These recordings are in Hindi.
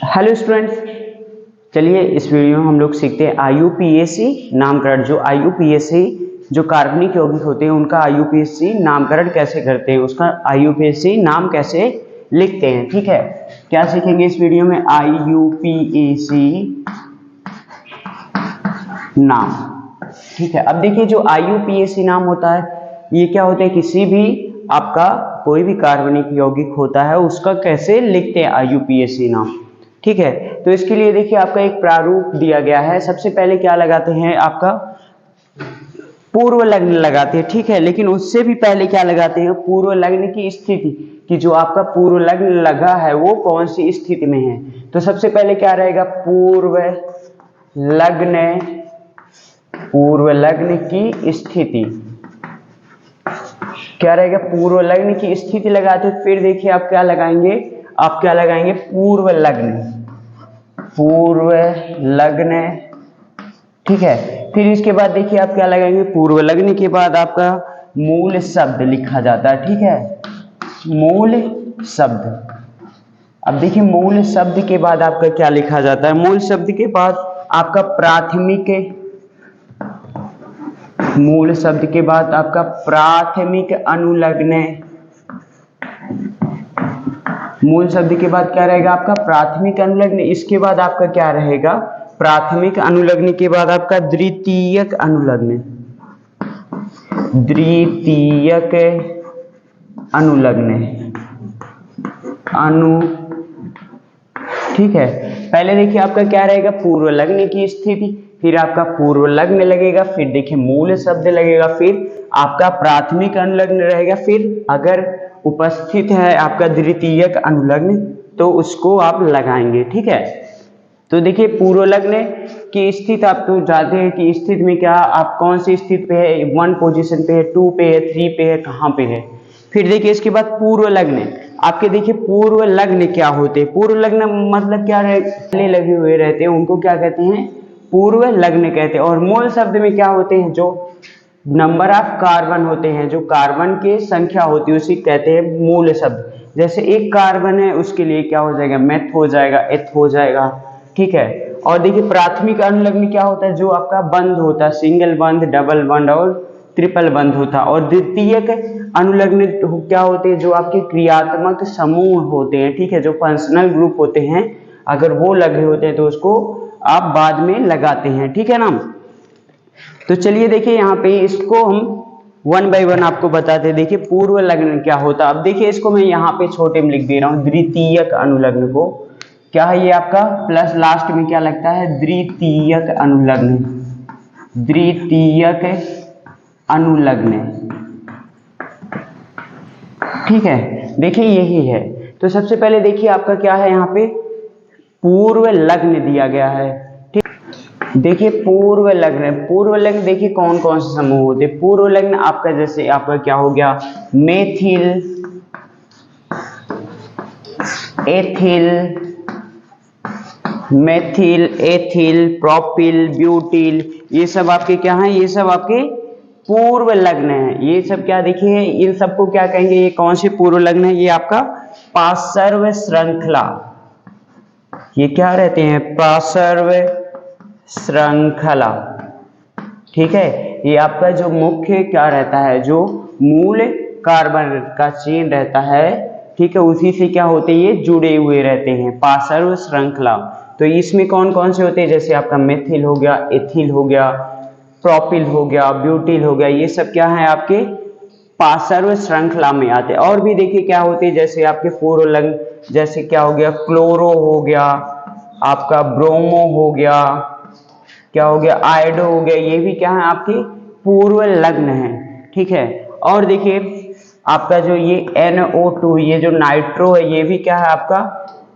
हेलो स्टूडेंट्स, चलिए इस वीडियो में हम लोग सीखते हैं आईयूपीएसी नामकरण। जो आईयूपीएसी जो कार्बनिक यौगिक होते हैं उनका आईयूपीएसी नामकरण कैसे करते हैं, उसका आईयूपीएसी नाम कैसे लिखते हैं। ठीक है, क्या सीखेंगे इस वीडियो में? आईयूपीएसी नाम। ठीक है, अब देखिए जो आईयूपीएसी नाम होता है ये क्या होता है, किसी भी आपका कोई भी कार्बनिक यौगिक होता है उसका कैसे लिखते हैं आईयूपीएसी नाम। ठीक है, तो इसके लिए देखिए आपका एक प्रारूप दिया गया है। सबसे पहले क्या लगाते हैं, आपका पूर्व लग्न लगाते हैं। ठीक है, लेकिन उससे भी पहले क्या लगाते हैं, पूर्व लग्न की स्थिति, कि जो आपका पूर्व लग्न लगा है वो कौन सी स्थिति में है। तो सबसे पहले क्या रहेगा, पूर्व लग्न की स्थिति क्या रहेगा, पूर्व लग्न की स्थिति लगाते। फिर देखिए आप क्या लगाएंगे, पूर्व लग्न। ठीक है, फिर इसके बाद देखिए आप क्या लगाएंगे, पूर्व लग्न के बाद आपका मूल शब्द लिखा जाता है। ठीक है, मूल शब्द। अब देखिए मूल शब्द के बाद आपका क्या लिखा जाता है, मूल शब्द के बाद आपका प्राथमिक, मूल शब्द के बाद आपका प्राथमिक अनुलग्न। मूल शब्द के बाद क्या रहेगा आपका प्राथमिक अनुलग्न। इसके बाद आपका क्या रहेगा, प्राथमिक अनुलग्न के बाद आपका द्वितीयक अनुलग्न। ठीक है, पहले देखिए आपका क्या रहेगा, पूर्व लग्न की स्थिति, फिर आपका पूर्व लग्न लगेगा, फिर देखिए मूल शब्द लगेगा, फिर आपका प्राथमिक अनुलग्न रहेगा, फिर अगर उपस्थित है आपका द्वितीयक अनुलग्न तो उसको आप लगाएंगे। ठीक है, तो देखिए पूर्व लग्न की स्थिति आप तो जानते हैं कि स्थिति में क्या आप कौन सी स्थिति पे है, 1 पोजीशन पे है, 2 पे है, 3 पे है, कहाँ पे है। फिर देखिए इसके बाद पूर्व लग्न आपके, देखिए पूर्व लग्न क्या होते हैं, पूर्व लग्न मतलब क्या पहले लगे हुए रहते हैं उनको क्या कहते हैं, पूर्व लग्न कहते हैं। और मूल शब्द में क्या होते हैं, जो नंबर ऑफ कार्बन होते हैं, जो कार्बन की संख्या होती है उसी कहते हैं मूल शब्द। जैसे एक कार्बन है उसके लिए क्या हो जाएगा, मेथ हो जाएगा, एथ हो जाएगा। ठीक है, और देखिए प्राथमिक अनुलग्न क्या होता है, जो आपका बंध होता है, सिंगल बंध, डबल बंध और ट्रिपल बंध होता है। और द्वितीयक अनुलग्न क्या होते हैं, जो आपके क्रियात्मक समूह होते हैं। ठीक है, जो फंक्शनल ग्रुप होते हैं, अगर वो लगे होते हैं तो उसको आप बाद में लगाते हैं। ठीक है ना, तो चलिए देखिए यहाँ पे इसको हम 1 बाय 1 आपको बताते हैं। देखिए पूर्व लग्न क्या होता है। अब देखिए इसको मैं यहाँ पे छोटे में लिख दे रहा हूँ, द्वितीयक अनुलग्न को क्या है, ये आपका प्लस लास्ट में क्या लगता है, द्वितीयक अनुलग्न। ठीक है, देखिए यही है। तो सबसे पहले देखिए आपका क्या है, यहाँ पे पूर्व लग्न दिया गया है। ठीक, देखिए पूर्व लग्न देखिए कौन कौन से समूह होते हैं। पूर्व लग्न आपका जैसे आपका क्या हो गया, मेथिल, एथिल, प्रोपिल, ब्यूटिल, ये सब आपके क्या हैं, ये सब आपके पूर्व लग्न है। ये सब क्या देखिए, इन सबको क्या कहेंगे, ये कौन से पूर्व लग्न है, ये आपका पार्श्व श्रृंखला। ये क्या रहते हैं, पार्श्व श्रृंखला। ठीक है, ये आपका जो मुख्य क्या रहता है, जो मूल कार्बन का चेन रहता है, ठीक है, उसी से क्या होते हैं, ये जुड़े हुए रहते हैं, पार्श्व श्रृंखला। तो इसमें कौन कौन से होते हैं, जैसे आपका मेथिल हो गया, एथिल हो गया, प्रोपिल हो गया, ब्यूटिल हो गया, ये सब क्या है आपके पार्श्व श्रृंखला में आते हैं। और भी देखिए क्या होते हैं, जैसे आपके पूर्व लग्न, जैसे क्या हो गया, क्लोरो हो गया, आपका ब्रोमो हो गया, क्या हो गया, आयोडो हो गया, ये भी क्या है आपके पूर्व लग्न है। ठीक है, और देखिए आपका जो ये NO2, ये जो नाइट्रो है, ये भी क्या है आपका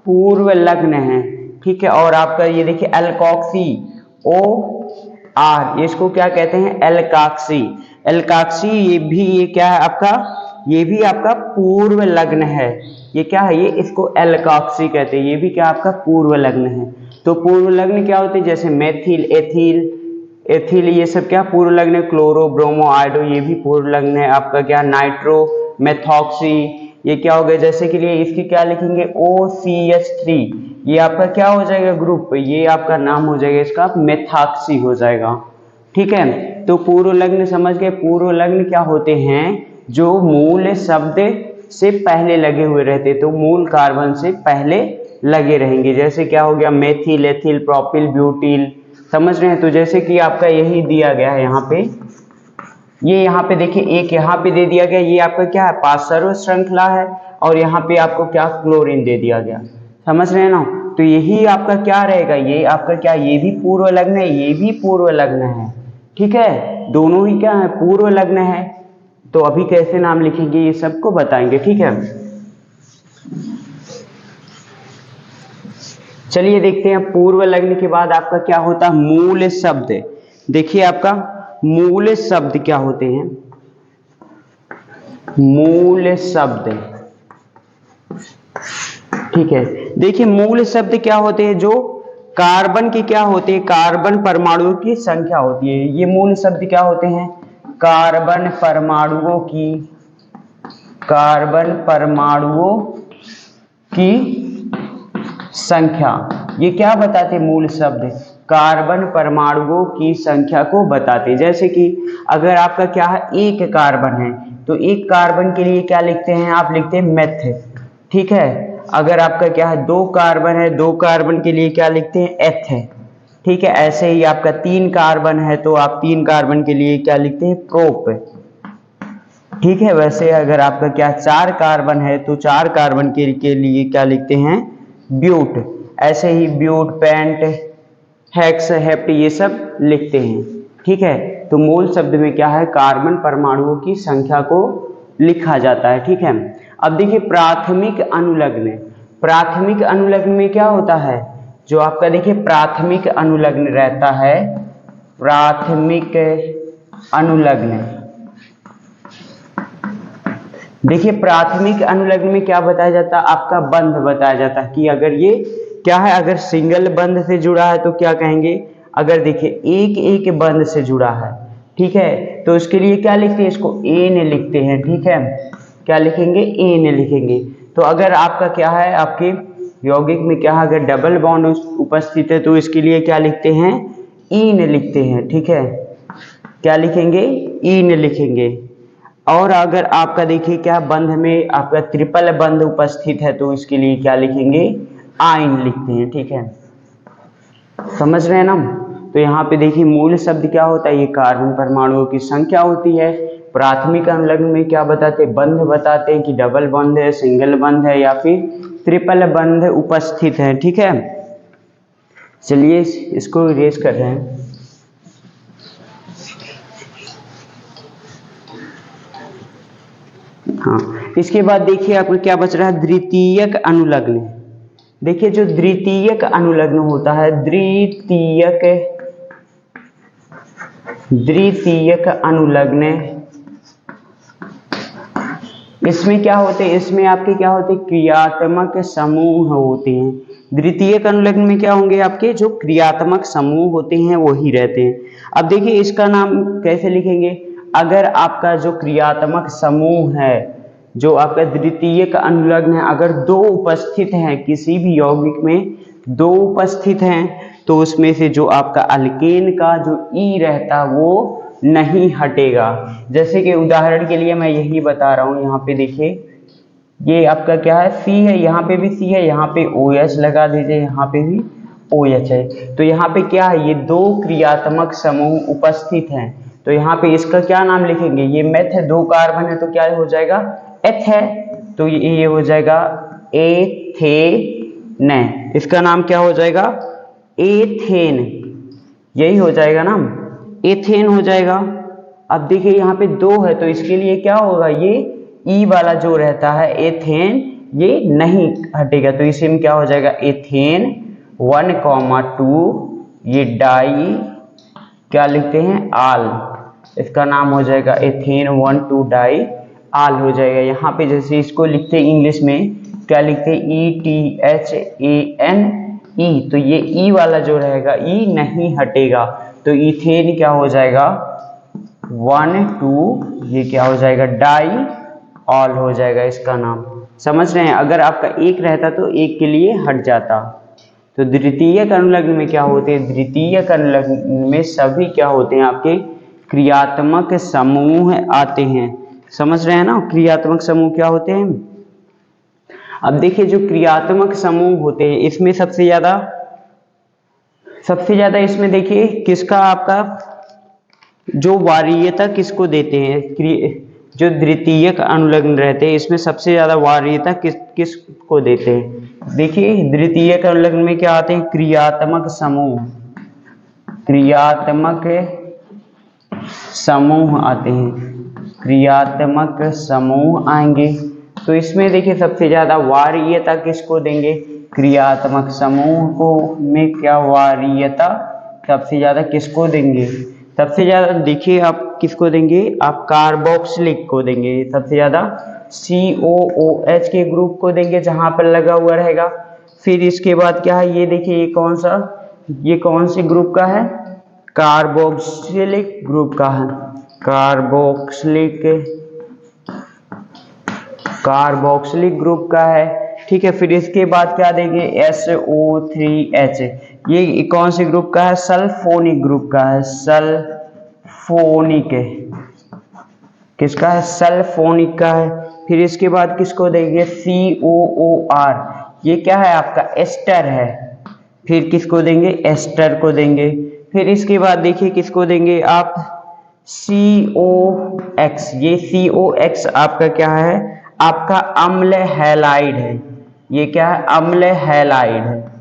पूर्व लग्न है। ठीक है, और आपका ये देखिए एल्कोक्सी, OR, इसको क्या कहते हैं, एल्काक्सी, ये क्या है आपका, ये भी आपका पूर्व लग्न है। ये क्या है, ये इसको एल्काक्सी कहते हैं, ये भी क्या आपका पूर्व लग्न है। तो पूर्व लग्न क्या होते हैं, जैसे मेथिल, एथिल, ये सब क्या पूर्व लग्न है। क्लोरो, ब्रोमो, आयोडो, ये भी पूर्व लग्न है। आपका क्या नाइट्रो, मेथॉक्सी, ये क्या हो गया, जैसे कि लिए इसकी क्या लिखेंगे, OCH3, ये आपका क्या हो जाएगा ग्रुप, ये आपका नाम हो जाएगा इसका मेथॉक्सी हो जाएगा। ठीक है, तो पूर्व लग्न समझ गए। पूर्व लग्न क्या होते हैं, जो मूल शब्द से पहले लगे हुए रहते, तो मूल कार्बन से पहले लगे रहेंगे। जैसे क्या हो गया, मेथिल, एथिल, प्रोपिल, ब्यूटिल, समझ रहे हैं। तो जैसे कि आपका यही दिया गया है यहाँ पे, ये यहाँ पे देखिए एक यहाँ पे दे दिया गया, ये आपका क्या है, पार्श्व श्रृंखला है, और यहाँ पे आपको क्या क्लोरीन दे दिया गया, समझ रहे हैं ना। तो यही आपका क्या रहेगा, ये आपका क्या, ये भी पूर्व लग्न है, ये भी पूर्व लग्न है। ठीक है, दोनों ही क्या है, पूर्व लग्न है। तो अभी कैसे नाम लिखेंगे ये सबको बताएंगे। ठीक है, चलिए देखते हैं पूर्व लग्न के बाद आपका क्या होता है, मूल शब्द। देखिए आपका मूल शब्द क्या होते हैं, मूल शब्द। ठीक है, देखिए मूल शब्द क्या होते हैं, जो कार्बन की क्या होते हैं, कार्बन परमाणुओं की संख्या होती है। ये मूल शब्द क्या होते हैं, कार्बन परमाणुओं की, कार्बन परमाणुओं की संख्या। ये क्या बताते, मूल शब्द कार्बन परमाणुओं की संख्या को बताते। जैसे कि अगर आपका क्या है, एक कार्बन है, तो एक कार्बन के लिए क्या लिखते हैं, आप लिखते हैं मेथ। ठीक है, अगर आपका क्या है, दो कार्बन है, दो कार्बन के लिए क्या लिखते हैं, एथ है। ठीक है, ऐसे ही आपका तीन कार्बन है, तो आप तीन कार्बन के लिए क्या लिखते हैं, प्रोप। ठीक है, वैसे अगर आपका क्या चार कार्बन है, तो चार कार्बन के लिए क्या लिखते हैं, ब्यूट। ऐसे ही ब्यूट, पेंट, हेक्स, हेप्ट, ये सब लिखते हैं। ठीक है, तो मूल शब्द में क्या है, कार्बन परमाणुओं की संख्या को लिखा जाता है। ठीक है, अब देखिए प्राथमिक अनुलग्न। प्राथमिक अनुलग्न में क्या होता है, जो आपका देखिए प्राथमिक अनुलग्न रहता है, प्राथमिक अनुलग्न। देखिए प्राथमिक अनुलग्न में क्या बताया जाता है, आपका बंध बताया जाता है कि अगर ये क्या है, अगर सिंगल बंध से जुड़ा है तो क्या कहेंगे, अगर देखिए एक एक बंध से जुड़ा है, ठीक है, तो उसके लिए क्या लिखते हैं, इसको एन लिखते हैं। ठीक है, क्या लिखेंगे, एन लिखेंगे। तो अगर आपका क्या है, आपके यौगिक में क्या है, अगर डबल बॉन्ड उपस्थित है, तो इसके लिए क्या लिखते हैं, ईन लिखते हैं। ठीक है, क्या लिखेंगे, ईन लिखेंगे। और अगर आपका देखिए क्या बंध में आपका ट्रिपल बंध उपस्थित है, तो इसके लिए क्या लिखेंगे, आइन लिखते हैं। ठीक है, समझ रहे हैं ना। तो यहाँ पे देखिए मूल शब्द क्या होता है, ये कार्बन परमाणुओं की संख्या होती है। प्राथमिक अनुलग्न में क्या बताते हैं, बंध बताते हैं कि डबल बंध है, सिंगल बंध है, या फिर ट्रिपल बंध उपस्थित है। ठीक है, चलिए इसको इरेज कर रहे हैं। हाँ, इसके बाद देखिए आपको क्या बच रहा है, द्वितीयक अनुलग्न। देखिए जो द्वितीयक अनुलग्न होता है, द्वितीयक अनुलग्न, इसमें क्या होते हैं, इसमें आपके क्या होते हैं, क्रियात्मक समूह होते हैं। द्वितीयक अनुलग्न में क्या होंगे, आपके जो क्रियात्मक समूह होते हैं वही रहते हैं। अब देखिए इसका नाम कैसे लिखेंगे, अगर आपका जो क्रियात्मक समूह है, जो आपका द्वितीयक अनुलग्न है, अगर दो उपस्थित हैं, किसी भी यौगिक में दो उपस्थित हैं, तो उसमें से जो आपका अल्केन का जो ई रहता वो नहीं हटेगा। जैसे कि उदाहरण के लिए मैं यही बता रहा हूँ, यहाँ पे देखिए ये आपका क्या है, सी है, यहाँ पे भी सी है, यहाँ पे OH लगा दीजिए, यहाँ पे भी OH है। तो यहाँ पे क्या है, ये दो क्रियात्मक समूह उपस्थित हैं, तो यहाँ पे इसका क्या नाम लिखेंगे, ये मेथ है, दो कार्बन है, तो क्या हो जाएगा, एथ है, तो ये हो जाएगा एथेन। इसका नाम क्या हो जाएगा, एथेन, यही हो जाएगा ना, एथेन हो जाएगा। अब देखिए यहाँ पे दो है, तो इसके लिए क्या होगा, ये ई वाला जो रहता है एथेन, ये नहीं हटेगा, तो इसी में क्या हो जाएगा, एथेन 1,2, ये डाई क्या लिखते हैं, आल, इसका नाम हो जाएगा एथेन 1,2 डाई आल हो जाएगा। यहाँ पे जैसे इसको लिखते हैं इंग्लिश में क्या लिखते हैं, ETHANE, तो ये ई वाला जो रहेगा, ई नहीं हटेगा, तो इथेन क्या हो जाएगा 1,2, ये क्या हो जाएगा, डाई ऑल हो जाएगा इसका नाम। समझ रहे हैं, अगर आपका एक रहता तो एक के लिए हट जाता। तो द्वितीयक अनुलग्न में क्या होते हैं, द्वितीयक अनुलग्न में सभी क्या होते हैं, आपके क्रियात्मक समूह आते हैं। समझ रहे हैं ना, क्रियात्मक समूह क्या होते हैं। अब देखिए जो क्रियात्मक समूह होते हैं इसमें सबसे ज्यादा इसमें देखिए किसका आपका जो वारीयता किसको देते हैं, जो द्वितीयक अनुलग्न रहते हैं इसमें सबसे ज्यादा वारीयता किसको देते हैं। देखिए द्वितीयक अनुलग्न में क्या आते हैं, क्रियात्मक समूह आते हैं, क्रियात्मक समूह आएंगे। तो इसमें देखिए सबसे ज्यादा वारीयता किसको देंगे, क्रियात्मक समूह को में क्या वारीयता सबसे ज्यादा किसको देंगे, सबसे ज्यादा देखिए आप किसको देंगे, आप कार्बोक्सिलिक को देंगे सबसे ज्यादा, COOH के ग्रुप को देंगे जहां पर लगा हुआ रहेगा। फिर इसके बाद क्या है, ये देखिए ये कौन से ग्रुप का है, कार्बोक्सिलिक ग्रुप का है, कार्बोक्सिलिक ग्रुप का है, ठीक है। फिर इसके बाद क्या देंगे, SO3H, ये कौन से ग्रुप का है, सल्फोनिक ग्रुप का है, सल्फोनिक किसका है, सल्फोनिक का है। फिर इसके बाद किसको देंगे, COOR, ये क्या है आपका एस्टर है, फिर किसको देंगे, एस्टर को देंगे। फिर इसके बाद देखिए किसको देंगे आप, COX, ये COX आपका क्या है, आपका अम्ल हैलाइड है, ये क्या है, अम्ल हैलाइड है।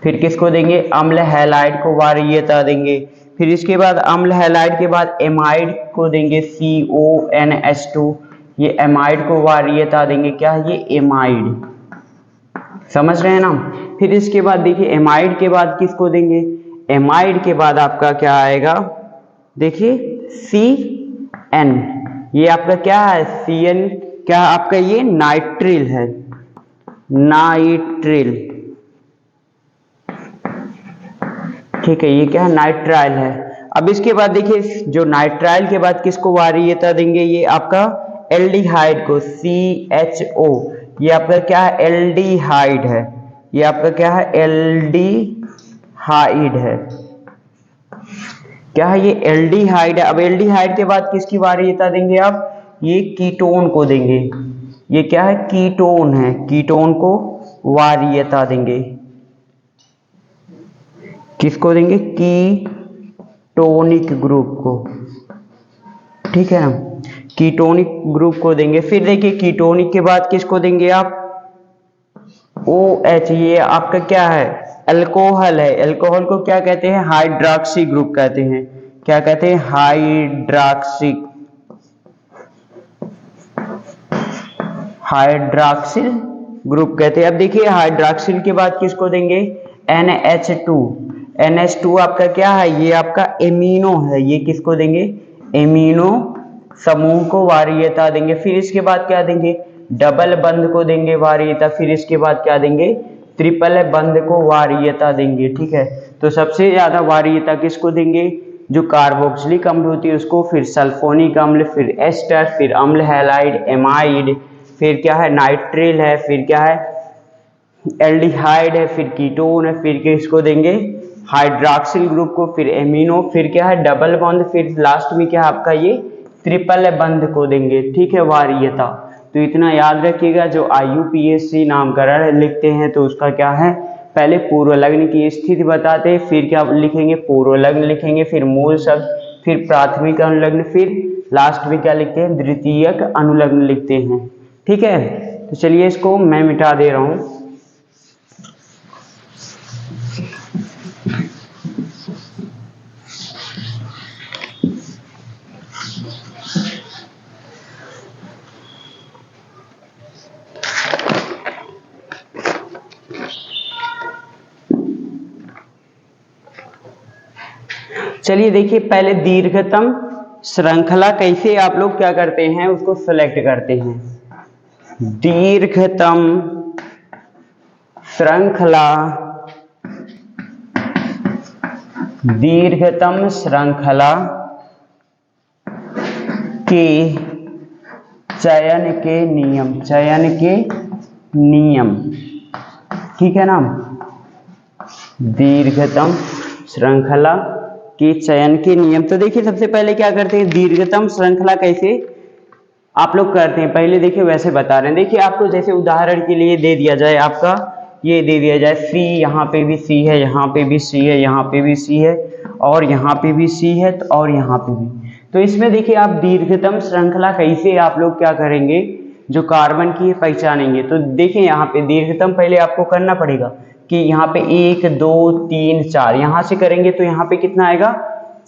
फिर किसको देंगे, अम्ल हैलाइड को वारीयता देंगे। फिर इसके बाद अम्ल हैलाइड के बाद एमाइड को देंगे, CONH2, ये एमाइड को वारीयता देंगे, क्या है ये एमाइड, समझ रहे हैं ना। फिर इसके बाद देखिए एमाइड के बाद किसको देंगे, एमाइड के बाद आपका क्या आएगा, देखिए CN, ये आपका क्या है, CN क्या आपका ये नाइट्रिल है, नाइट्रिल, ठीक है, ये क्या है, नाइट्राइल है। अब इसके बाद देखिए जो नाइट्राइल के बाद किसको वारीयता देंगे, ये आपका एल्डिहाइड को, CHO, ये आपका क्या है, एल्डिहाइड है, ये आपका क्या है, एल्डिहाइड है, क्या है ये एल्डिहाइड है। अब एल्डिहाइड के बाद किसकी वारीयता देंगे आप, ये कीटोन को देंगे, ये क्या है, कीटोन है, कीटोन को वारीयता देंगे, किसको देंगे, कीटोनिक ग्रुप को, ठीक है ना, कीटोनिक ग्रुप को देंगे। फिर देखिए कीटोनिक के बाद किसको देंगे आप, OH, ये आपका क्या है, अल्कोहल है, अल्कोहल को क्या कहते हैं, हाइड्रॉक्सी ग्रुप कहते हैं, क्या कहते हैं, हाइड्रॉक्सिल ग्रुप कहते हैं। अब देखिए हाइड्रॉक्सिल के बाद किसको देंगे, NH2 आपका क्या है, ये आपका एमिनो है, ये किसको देंगे, एमिनो समूह को वारीयता देंगे। फिर इसके बाद क्या देंगे, डबल बंध को देंगे वारीयता। फिर इसके बाद क्या देंगे, ट्रिपल बंध को वारीयता देंगे, ठीक है। तो सबसे ज्यादा वारीयता किसको देंगे, जो कार्बोक्सिलिक अम्ल होती है उसको, फिर सल्फोनिक अम्ल, फिर एस्टर, फिर अम्ल हैलाइड, एमाइड, फिर क्या है, नाइट्रिल है, फिर क्या है, एल्डिहाइड है, फिर कीटोन है, फिर किसको देंगे, हाइड्रॉक्सिल ग्रुप को, फिर एमिनो, फिर क्या है, डबल बंध, फिर लास्ट में क्या है आपका ये ट्रिपल बंध को देंगे, ठीक है, वारीयता। तो इतना याद रखिएगा, जो IUPAC नामकरण लिखते हैं तो उसका क्या है, पहले पूर्वलग्न की स्थिति बताते हैं, फिर क्या लिखेंगे, पूर्वलग्न लिखेंगे, फिर मूल शब्द, फिर प्राथमिक अनुलग्न, फिर लास्ट में क्या लिखते हैं, द्वितीयक अनुलग्न लिखते हैं, ठीक है। तो चलिए इसको मैं मिटा दे रहा हूं। चलिए देखिए पहले दीर्घतम श्रृंखला कैसे आप लोग क्या करते हैं, उसको सेलेक्ट करते हैं। दीर्घतम श्रृंखला, दीर्घतम श्रृंखला के चयन के नियम, ठीक है ना। दीर्घतम श्रृंखला के चयन के नियम। तो देखिए सबसे पहले क्या करते हैं, दीर्घतम श्रृंखला कैसे आप लोग करते हैं, पहले देखिए वैसे बता रहे हैं। देखिए आपको जैसे उदाहरण के लिए दे दिया जाए, आपका ये दे दिया जाए सी, यहाँ पे भी सी है, यहाँ पे भी सी है, यहाँ पे भी सी है, और यहाँ पे भी सी है, और यहाँ पे भी। तो इसमें देखिए आप दीर्घतम श्रृंखला कैसे आप लोग क्या करेंगे, जो कार्बन की पहचानेंगे। तो देखिए यहाँ पे दीर्घतम पहले आपको करना पड़ेगा कि यहाँ पे 1 2 3 4 यहाँ से करेंगे तो यहाँ पे कितना आएगा,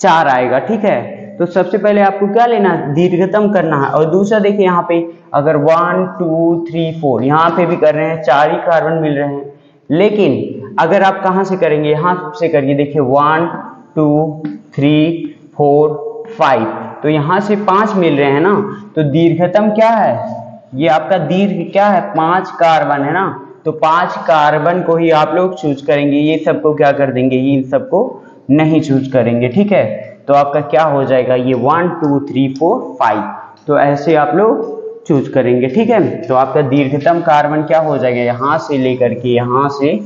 4 आएगा। ठीक है, तो सबसे पहले आपको क्या लेना है, दीर्घतम करना है। और दूसरा देखिए यहाँ पे अगर 1 2 3 4 यहाँ पे भी कर रहे हैं, 4 ही कार्बन मिल रहे हैं। लेकिन अगर आप कहाँ से करेंगे, यहाँ से करिए, देखिए 1 2 3 4 5, तो यहाँ से 5 मिल रहे हैं ना। तो दीर्घतम क्या है, ये आपका दीर्घ क्या है, 5 कार्बन है ना। तो 5 कार्बन को ही आप लोग चूज करेंगे, ये सबको क्या कर देंगे, ये इन सबको नहीं चूज करेंगे। ठीक है, तो आपका क्या हो जाएगा, ये 1 2 3 4 5, तो ऐसे आप लोग चूज करेंगे। ठीक है, तो आपका दीर्घतम कार्बन क्या हो जाएगा, यहाँ से लेकर के यहाँ से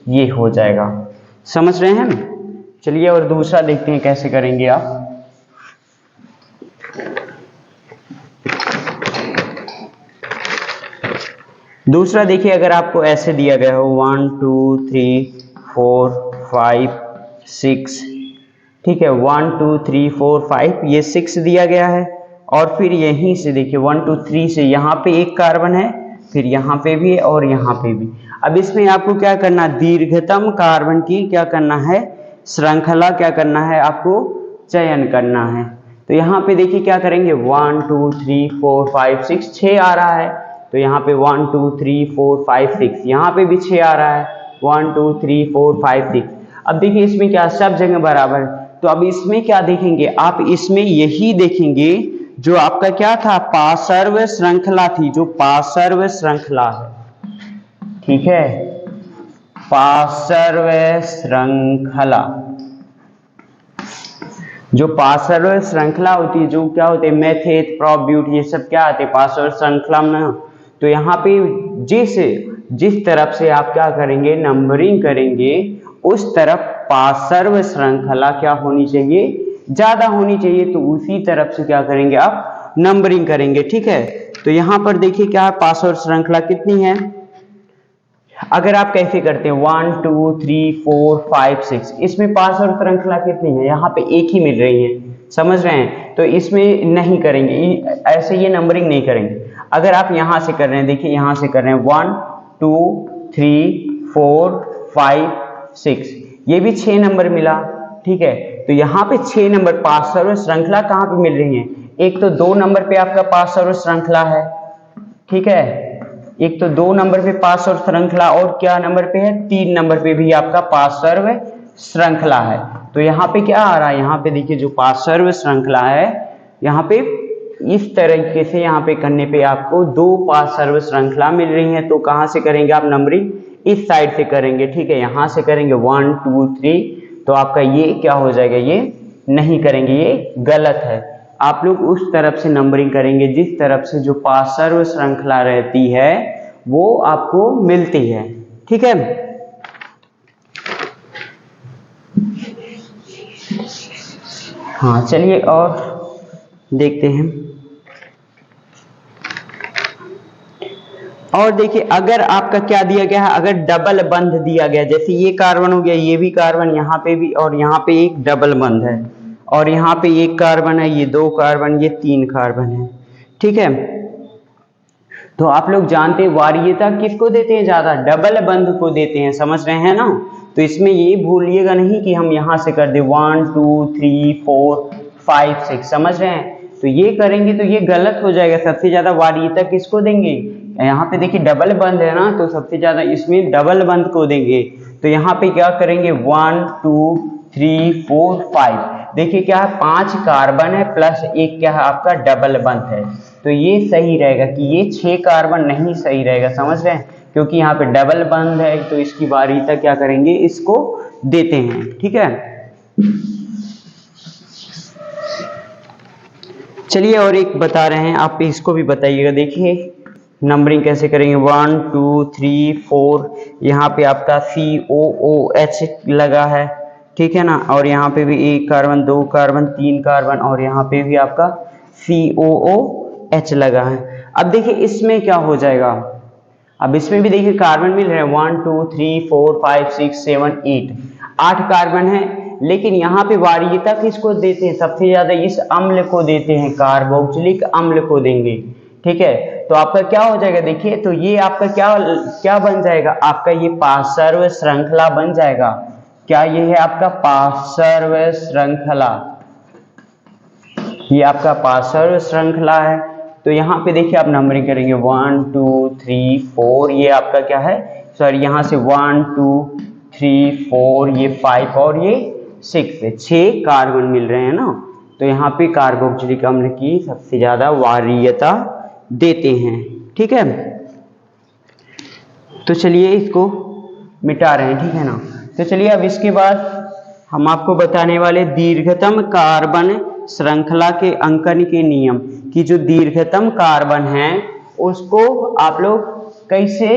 ये हो जाएगा। समझ रहे हैं। चलिए और दूसरा देखते हैं कैसे करेंगे आप। दूसरा देखिए अगर आपको ऐसे दिया गया हो 1 2 3 4 5 6, ठीक है, 1 2 3 4 5, ये 6 दिया गया है। और फिर यहीं से देखिए 1 2 3 से यहाँ पे एक कार्बन है, फिर यहाँ पे भी है और यहाँ पे भी। अब इसमें आपको क्या करना, दीर्घतम कार्बन की क्या करना है, श्रृंखला क्या करना है, आपको चयन करना है। तो यहाँ पे देखिए क्या करेंगे, 1 2 3 4 5 6, 6 आ रहा है। तो यहाँ पे 1 2 3 4 5 6, यहाँ पे भी 6 आ रहा है, 1 2 3 4 5 6। अब देखिए इसमें क्या, सब जगह बराबर। तो अब इसमें क्या देखेंगे आप, इसमें यही देखेंगे जो आपका क्या था, पार्श्व श्रृंखला थी, जो पार्श्व श्रृंखला है। ठीक है, पार्श्व श्रृंखला, जो पार्श्व श्रृंखला होती है, जो क्या होते हैं, मेथेट प्रोब्यूट, ये सब क्या आते हैं पार्श्व श्रृंखला में। तो यहाँ पे जिस तरफ से आप क्या करेंगे, नंबरिंग करेंगे, उस तरफ पार्श्व श्रृंखला क्या होनी चाहिए, ज्यादा होनी चाहिए। तो उसी तरफ से क्या करेंगे, आप नंबरिंग करेंगे। ठीक है, तो यहाँ पर देखिए क्या है, पार्श्व श्रृंखला कितनी है। अगर आप कैसे करते हैं 1 2 3 4 5 6, इसमें पार्श्व श्रृंखला कितनी है, यहाँ पे एक ही मिल रही है। समझ रहे हैं, तो इसमें नहीं करेंगे, ऐसे ये नंबरिंग नहीं करेंगे। अगर आप यहाँ से कर रहे हैं, देखिए यहाँ से कर रहे हैं 1 2 3 4 5 6, ये भी 6 नंबर मिला। ठीक है, तो यहाँ पे 6 नंबर पार्श्व श्रृंखला कहाँ पे मिल रही है, एक तो 2 नंबर पे आपका पार्श्व श्रृंखला है। ठीक है, एक तो 2 नंबर पे पार्श्व श्रृंखला, और क्या नंबर पे है, 3 नंबर पे भी आपका पार्श्व श्रृंखला है। तो यहाँ पे क्या आ रहा है, यहाँ पे देखिए जो पार्श्व श्रृंखला है, यहाँ पे इस तरीके से यहाँ पे करने पे आपको 2 पार्श्व श्रृंखला मिल रही है। तो कहाँ से करेंगे आप नंबरिंग, इस साइड से करेंगे। ठीक है, यहाँ से करेंगे 1 2 3, तो आपका ये क्या हो जाएगा, ये नहीं करेंगे, ये गलत है। आप लोग उस तरफ से नंबरिंग करेंगे जिस तरफ से जो पार्श्व श्रृंखला रहती है वो आपको मिलती है। ठीक है, हाँ चलिए और देखते हैं। और देखिए अगर आपका क्या दिया गया है, अगर डबल बंध दिया गया, जैसे ये कार्बन हो गया, ये भी कार्बन, यहाँ पे भी, और यहाँ पे एक डबल बंध है, और यहाँ पे एक कार्बन है, ये 2 कार्बन, ये 3 कार्बन है। ठीक है, तो आप लोग जानते हैं वार्यता किसको देते हैं, ज्यादा डबल बंध को देते हैं। समझ रहे हैं ना। तो इसमें ये भूलिएगा नहीं कि हम यहाँ से कर दे 1 2 3 4 5 6, समझ रहे हैं। तो ये करेंगे तो ये गलत हो जाएगा। सबसे ज्यादा वार्यता किसको देंगे, यहाँ पे देखिए डबल बंध है ना, तो सबसे ज्यादा इसमें डबल बंध को देंगे। तो यहाँ पे क्या करेंगे 1 2 3 4 5, देखिए क्या है, 5 कार्बन है प्लस एक क्या है आपका डबल बंध है। तो ये सही रहेगा कि ये 6 कार्बन नहीं सही रहेगा। समझ रहे हैं, क्योंकि यहाँ पे डबल बंध है, तो इसकी वार्यता क्या करेंगे, इसको देते हैं। ठीक है, चलिए और एक बता रहे हैं, आप इसको भी बताइएगा। देखिए नंबरिंग कैसे करेंगे, 1 2 3 4, यहाँ पे आपका COOH लगा है, ठीक है ना, और यहाँ पे भी 1 कार्बन 2 कार्बन 3 कार्बन, और यहाँ पे भी आपका COOH लगा है। अब देखिए इसमें क्या हो जाएगा, अब इसमें भी देखिए कार्बन मिल रहे हैं 1 2 3 4 5 6 7 8, 8 कार्बन है, लेकिन यहाँ पे वारियता किसको देते हैं, सबसे ज्यादा इस अम्ल को देते हैं, कार्बोक्सिलिक अम्ल को देंगे, ठीक है। तो आपका क्या हो जाएगा, देखिए तो ये आपका क्या क्या बन जाएगा, आपका ये पार्श्व श्रृंखला बन जाएगा। क्या ये है आपका पार्श्व श्रृंखला, ये आपका पार्श्व श्रृंखला है। तो यहाँ पे देखिए आप नंबरिंग करेंगे 1 2 3 4, ये आपका क्या है, सॉरी यहाँ से 1 2 3 4, ये 5 और ये 6 है, 6 कार्बन मिल रहे हैं ना। तो यहाँ पे कार्बोक्सिलिक अम्ल की सबसे ज्यादा वारियता देते हैं, ठीक है। तो चलिए इसको मिटा रहे हैं, ठीक है ना। तो चलिए अब इसके बाद हम आपको बताने वाले दीर्घतम कार्बन श्रृंखला के अंकन के नियम, कि जो दीर्घतम कार्बन है उसको आप लोग कैसे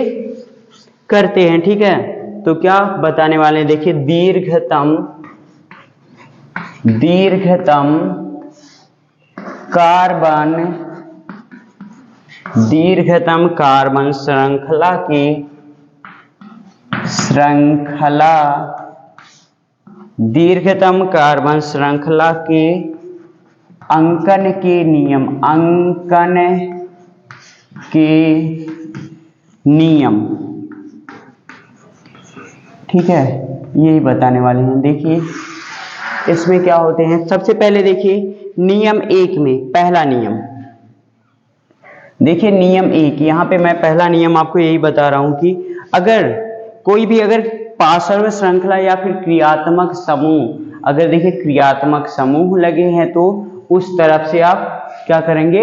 करते हैं, ठीक है। तो क्या बताने वाले हैं, देखिए दीर्घतम कार्बन श्रृंखला के अंकन के नियम, ठीक है, यही बताने वाले हैं। देखिए इसमें क्या होते हैं, सबसे पहले देखिए नियम 1 में पहला नियम, देखिए नियम 1, यहाँ पे मैं पहला नियम आपको यही बता रहा हूं कि अगर कोई भी अगर पार्श्व श्रृंखला या फिर क्रियात्मक समूह, अगर देखिए क्रियात्मक समूह लगे हैं तो उस तरफ से आप क्या करेंगे,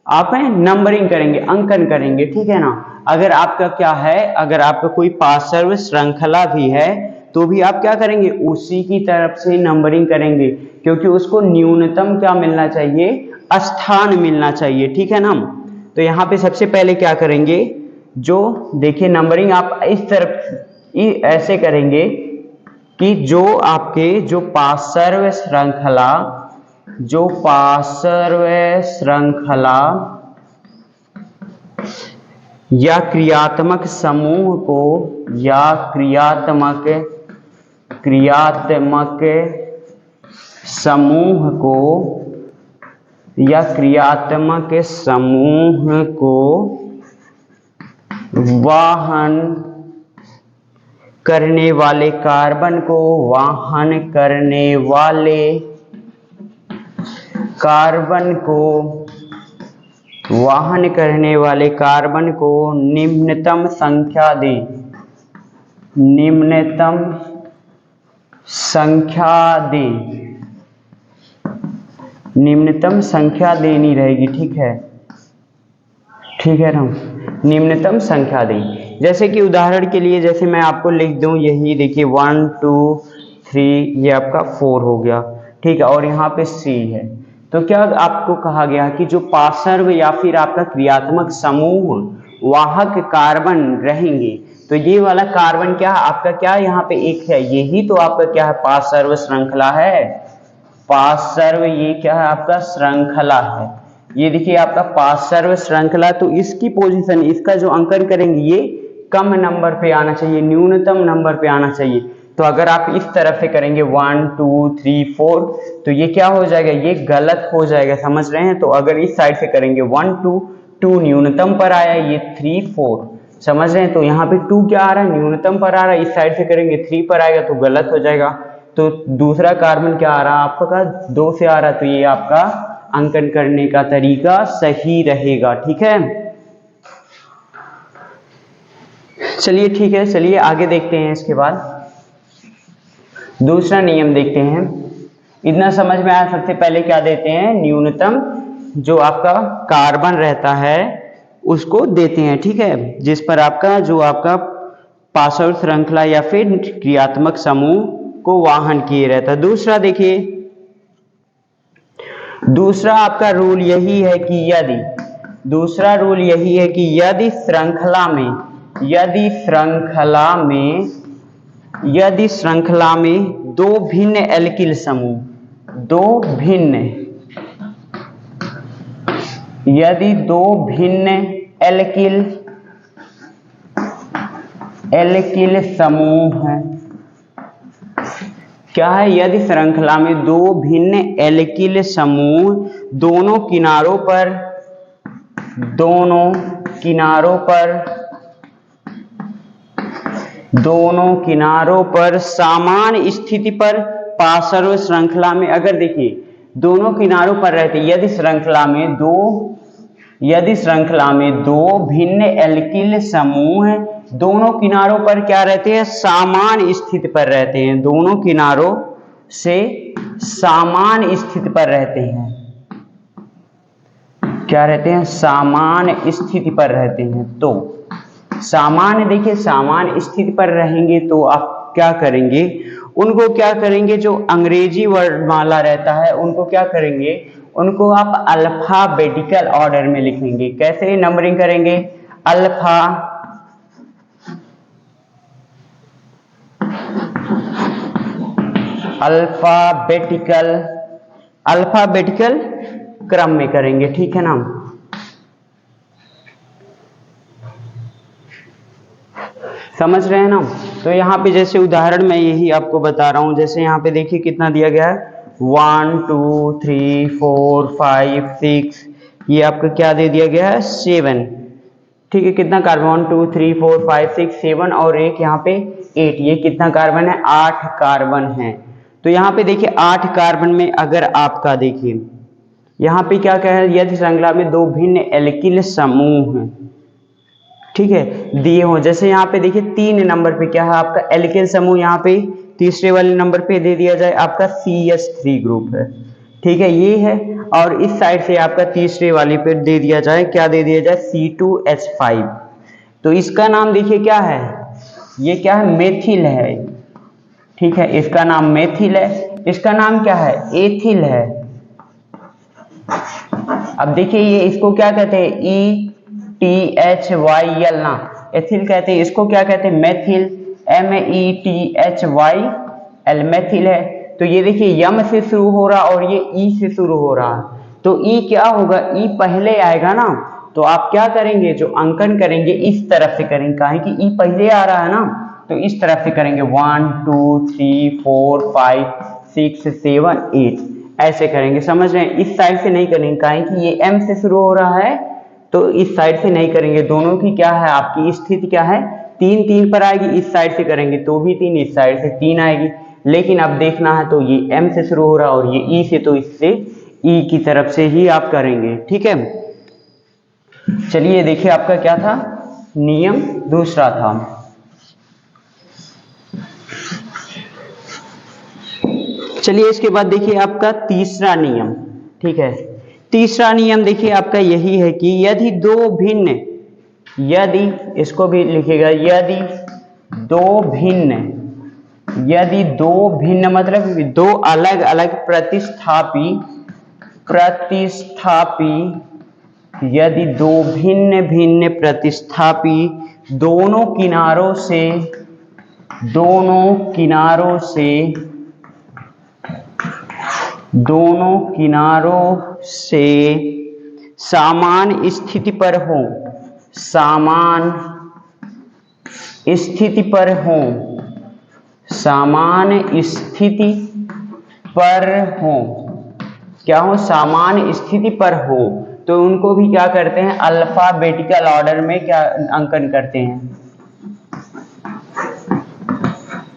आप नंबरिंग करेंगे, अंकन करेंगे, ठीक है ना। अगर आपका क्या है, अगर आपका कोई पार्श्व श्रृंखला भी है तो भी आप क्या करेंगे, उसी की तरफ से नंबरिंग करेंगे, क्योंकि उसको न्यूनतम क्या मिलना चाहिए, स्थान मिलना चाहिए, ठीक है ना। तो यहाँ पे सबसे पहले क्या करेंगे, जो देखिए नंबरिंग आप इस तरफ ऐसे करेंगे कि जो आपके जो पार्श्व श्रृंखला या क्रियात्मक समूह को या क्रियात्मक समूह को वाहन करने वाले कार्बन को निम्नतम संख्या देनी रहेगी, ठीक है ना, निम्नतम संख्या दें। जैसे कि उदाहरण के लिए जैसे मैं आपको लिख दूं, यही देखिए 1 2 3, ये आपका 4 हो गया, ठीक है, और यहाँ पे 3 है। तो क्या आपको कहा गया कि जो पार्श्व या फिर आपका क्रियात्मक समूह वाहक कार्बन रहेंगे, तो ये वाला कार्बन क्या है आपका, क्या यहाँ पे 1 है, यही तो आपका क्या है, पार्श्व श्रृंखला है, पार्श्व ये क्या है आपका श्रृंखला है, ये देखिए आपका पार्श्व श्रृंखला। तो इसकी पोजीशन, इसका जो अंकन करेंगे ये कम नंबर पे आना चाहिए, न्यूनतम नंबर पे आना चाहिए। तो अगर आप इस तरफ से करेंगे 1 2 3 4, तो ये क्या हो जाएगा, ये गलत हो जाएगा, समझ रहे हैं। तो अगर इस साइड से करेंगे 1 2 2 न्यूनतम पर आया, ये 3 4, समझ रहे हैं। तो यहाँ पे 2 क्या आ रहा है, न्यूनतम पर आ रहा है, इस साइड से करेंगे 3 पर आएगा तो गलत हो जाएगा। तो दूसरा कार्बन क्या आ रहा है आपका, 2 से आ रहा है, तो ये आपका अंकन करने का तरीका सही रहेगा, ठीक है। चलिए ठीक है, चलिए आगे देखते हैं। इसके बाद दूसरा नियम देखते हैं। इतना समझ में आया। सबसे पहले क्या देते हैं, न्यूनतम जो आपका कार्बन रहता है उसको देते हैं, ठीक है, जिस पर आपका जो आपका पार्श्व श्रृंखला या फिर क्रियात्मक समूह को वाहन किए रहता है। दूसरा देखिए, दूसरा आपका रूल यही है कि दूसरा रूल यही है कि यदि श्रृंखला में दो भिन्न एल्किल समूह यदि दो भिन्न एल्किल समूह हैं, क्या है, यदि श्रृंखला में दो भिन्न एल्किल समूह दोनों किनारों पर समान स्थिति पर पार्श्व श्रृंखला में, अगर देखिए दोनों किनारों पर रहते, यदि श्रृंखला में दो भिन्न एल्किल समूह दोनों किनारों पर क्या रहते हैं, समान स्थिति पर रहते हैं, दोनों किनारों से समान स्थिति पर रहते हैं, क्या रहते हैं, समान स्थिति पर रहते हैं। तो सामान्य, देखिए सामान्य स्थिति पर रहेंगे तो आप क्या करेंगे, उनको क्या करेंगे, जो अंग्रेजी वर्णमाला रहता है उनको क्या करेंगे, उनको आप अल्फाबेटिकल ऑर्डर में लिखेंगे। कैसे नंबरिंग करेंगे, अल्फाबेटिकल क्रम में करेंगे, ठीक है ना। समझ रहे हैं ना। तो यहाँ पे जैसे उदाहरण मैं यही आपको बता रहा हूँ, जैसे यहाँ पे देखिए कितना दिया गया है, 1 2 3 4 5 6, ये आपका क्या दे दिया गया है, 7, ठीक है। कितना कार्बन, 1 2 3 4 5 6 7 और एक यहाँ पे 8, ये कितना कार्बन है, 8 कार्बन है। तो यहाँ पे देखिए 8 कार्बन में अगर आपका देखिए यहाँ पे क्या कह रहा है, यदि श्रृंखला में दो भिन्न एल्किल समूह हैं, ठीक है, दिए हो, जैसे यहाँ पे देखिए 3 नंबर पे क्या है आपका एल्किल समूह, यहाँ पे तीसरे वाले नंबर पे दे दिया जाए आपका CH3 ग्रुप है, ठीक है, ये है। और इस साइड से आपका तीसरे वाले पे दे दिया जाए, क्या दे दिया जाए, C2H5। तो इसका नाम देखिए क्या है, ये क्या है, मेथिल है, ठीक है, इसका नाम मेथिल है। इसका नाम क्या है, एथिल है। अब देखिए ये इसको क्या कहते हैं, ETHYL ना, एथिल कहते हैं, इसको क्या कहते हैं, मेथिल, METHYL, मेथिल है। तो ये देखिए यम से शुरू हो रहा और ये ई से शुरू हो रहा, तो ई क्या होगा, ई पहले आएगा ना। तो आप क्या करेंगे, जो अंकन करेंगे इस तरफ से करेंगे, काहे कि ई पहले आ रहा है ना, तो इस तरफ से करेंगे, 1 2 3 4 5 6 7 8 ऐसे करेंगे, समझ रहे हैं। इस साइड से नहीं करेंगे, काहे कि ये M से शुरू हो रहा है, तो इस साइड से नहीं करेंगे। दोनों की क्या है, आपकी स्थिति क्या है, 3 3 पर आएगी, इस साइड से करेंगे तो भी 3, इस साइड से 3 आएगी। लेकिन अब देखना है तो ये M से शुरू हो रहा और ये E से, तो इससे E की तरफ से ही आप करेंगे, ठीक है। चलिए देखिए आपका क्या था, नियम दूसरा था। चलिए इसके बाद देखिए आपका तीसरा नियम, ठीक है। तीसरा नियम देखिए आपका यही है कि यदि इसको भी लिखिएगा, यदि दो भिन्न मतलब दो अलग अलग प्रतिस्थापी, यदि दो भिन्न भिन्न प्रतिस्थापी दोनों किनारों से समान स्थिति पर हो, समान स्थिति पर हो, क्या हो, समान स्थिति पर हो, तो उनको भी क्या करते हैं, अल्फाबेटिकल ऑर्डर में क्या अंकन करते हैं,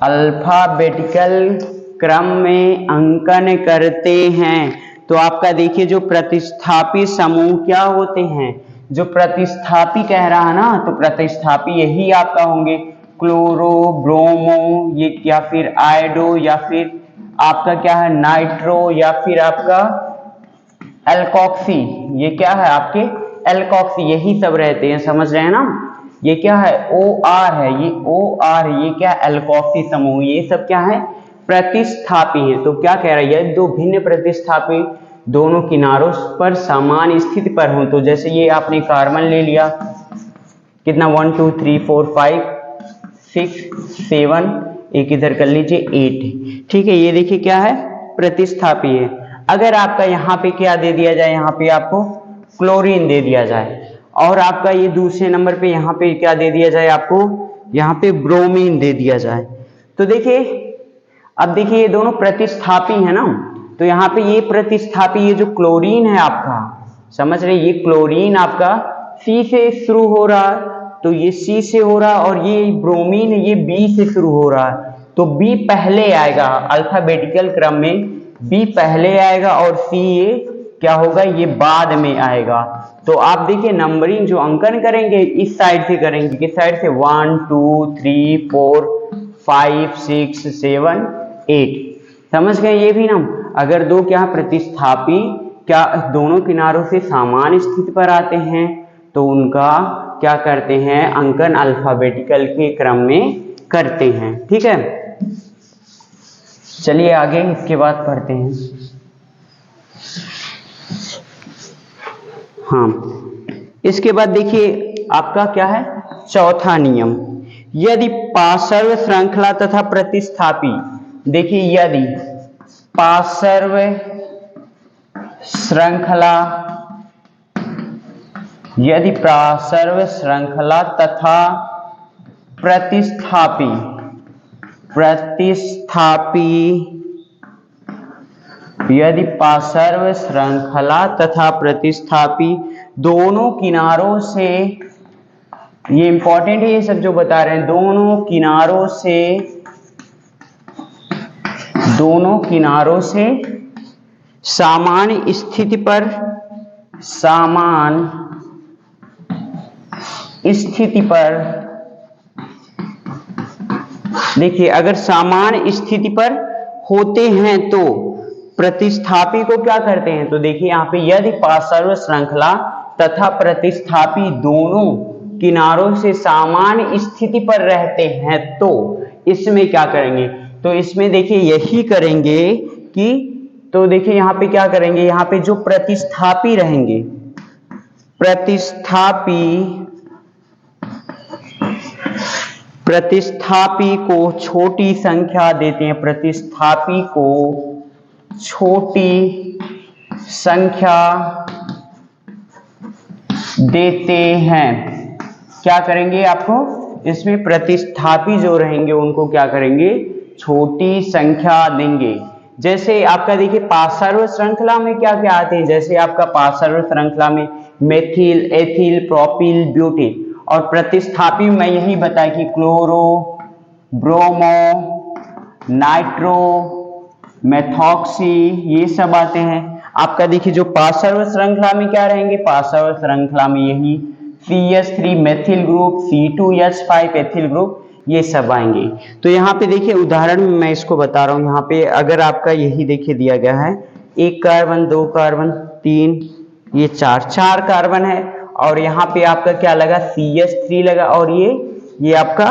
अल्फाबेटिकल क्रम में अंकन करते हैं। तो आपका देखिए जो प्रतिस्थापी समूह क्या होते हैं, जो प्रतिस्थापी कह रहा है ना, तो प्रतिस्थापी यही आपका होंगे, क्लोरो, ब्रोमो, ये या फिर आयोडो, या फिर आपका क्या है, नाइट्रो, या फिर आपका एल्कोक्सी, ये क्या है आपके एल्कोक्सी, यही सब रहते हैं, समझ रहे हैं ना। ये क्या है, OR है, ये OR, ये क्या एल्कोक्सी समूह, ये सब क्या है, प्रतिस्थापी है। तो क्या कह रहा है, यदि दो भिन्न प्रतिस्थापी दोनों किनारों पर समान स्थिति पर हो। तो जैसे ये आपने कार्बन ले लिया, कितना 1 2 3 4 5 6 7, एक इधर कर लीजिए 8, ठीक है। ये देखिए क्या है, प्रतिस्थापी है। अगर आपका यहाँ पे क्या दे दिया जाए, यहाँ पे आपको क्लोरीन दे दिया जाए, और आपका ये दूसरे नंबर पे यहाँ पे क्या दे दिया जाए, आपको यहाँ पे ब्रोमीन दे दिया जाए, तो देखिए अब देखिए ये दोनों प्रतिस्थापी है ना। तो यहाँ पे ये प्रतिस्थापी, ये जो क्लोरीन है आपका, समझ रहे, ये क्लोरीन आपका C से शुरू हो रहा है, तो ये C से हो रहा है, और ये ब्रोमीन ये B से शुरू हो रहा है, तो B पहले आएगा अल्फाबेटिकल क्रम में, B पहले आएगा और C ये क्या होगा, ये बाद में आएगा। तो आप देखिए नंबरिंग जो अंकन करेंगे इस साइड से करेंगे, किस साइड से, 1 2 3 4 5 6 7 8, समझ गए ये भी ना। अगर दो क्या प्रतिस्थापी क्या दोनों किनारों से समान स्थिति पर आते हैं तो उनका क्या करते हैं, अंकन अल्फाबेटिकल के क्रम में करते हैं, ठीक है। चलिए आगे इसके बाद पढ़ते हैं। हाँ, इसके बाद देखिए आपका क्या है, चौथा नियम, यदि पार्श्व श्रृंखला तथा प्रतिस्थापी, देखिए यदि पार्श्व श्रृंखला, यदि पार्श्व श्रृंखला तथा प्रतिस्थापी यदि पार्श्व श्रृंखला तथा प्रतिस्थापी दोनों किनारों से, ये इंपॉर्टेंट है ये सब जो बता रहे हैं, दोनों किनारों से समान स्थिति पर देखिए अगर समान स्थिति पर होते हैं तो प्रतिस्थापी को क्या करते हैं, तो देखिए यहाँ पे यदि पार्श्व श्रृंखला तथा प्रतिस्थापी दोनों किनारों से समान स्थिति पर रहते हैं तो इसमें क्या करेंगे, तो इसमें देखिए यही करेंगे कि, तो देखिए यहाँ पे क्या करेंगे, यहाँ पे जो प्रतिस्थापी रहेंगे, प्रतिस्थापी को छोटी संख्या देते हैं, प्रतिस्थापी को छोटी संख्या देते हैं। क्या करेंगे, आपको इसमें प्रतिस्थापी जो रहेंगे उनको क्या करेंगे, छोटी संख्या देंगे। जैसे आपका देखिए पार्श्व श्रृंखला में क्या क्या आते हैं, जैसे आपका पार्श्व श्रृंखला में मेथिल, एथिल, प्रोपिल, ब्यूटिल, और प्रतिस्थापी में यही बताया कि क्लोरो, ब्रोमो, नाइट्रो, मेथॉक्सी, ये सब आते हैं। आपका देखिए जो पार्श्व श्रृंखला में क्या रहेंगे, पार्श्व श्रृंखला में यही CH3 methyl group, C2H5 ethyl group, ये सब आएंगे। तो यहाँ पे देखिए उदाहरण में मैं इसको बता रहा हूँ, यहाँ पे अगर आपका यही देखिए दिया गया है, 1 कार्बन 2 कार्बन 3, ये 4 कार्बन है, और यहाँ पे आपका क्या लगा, CH3 लगा, और ये आपका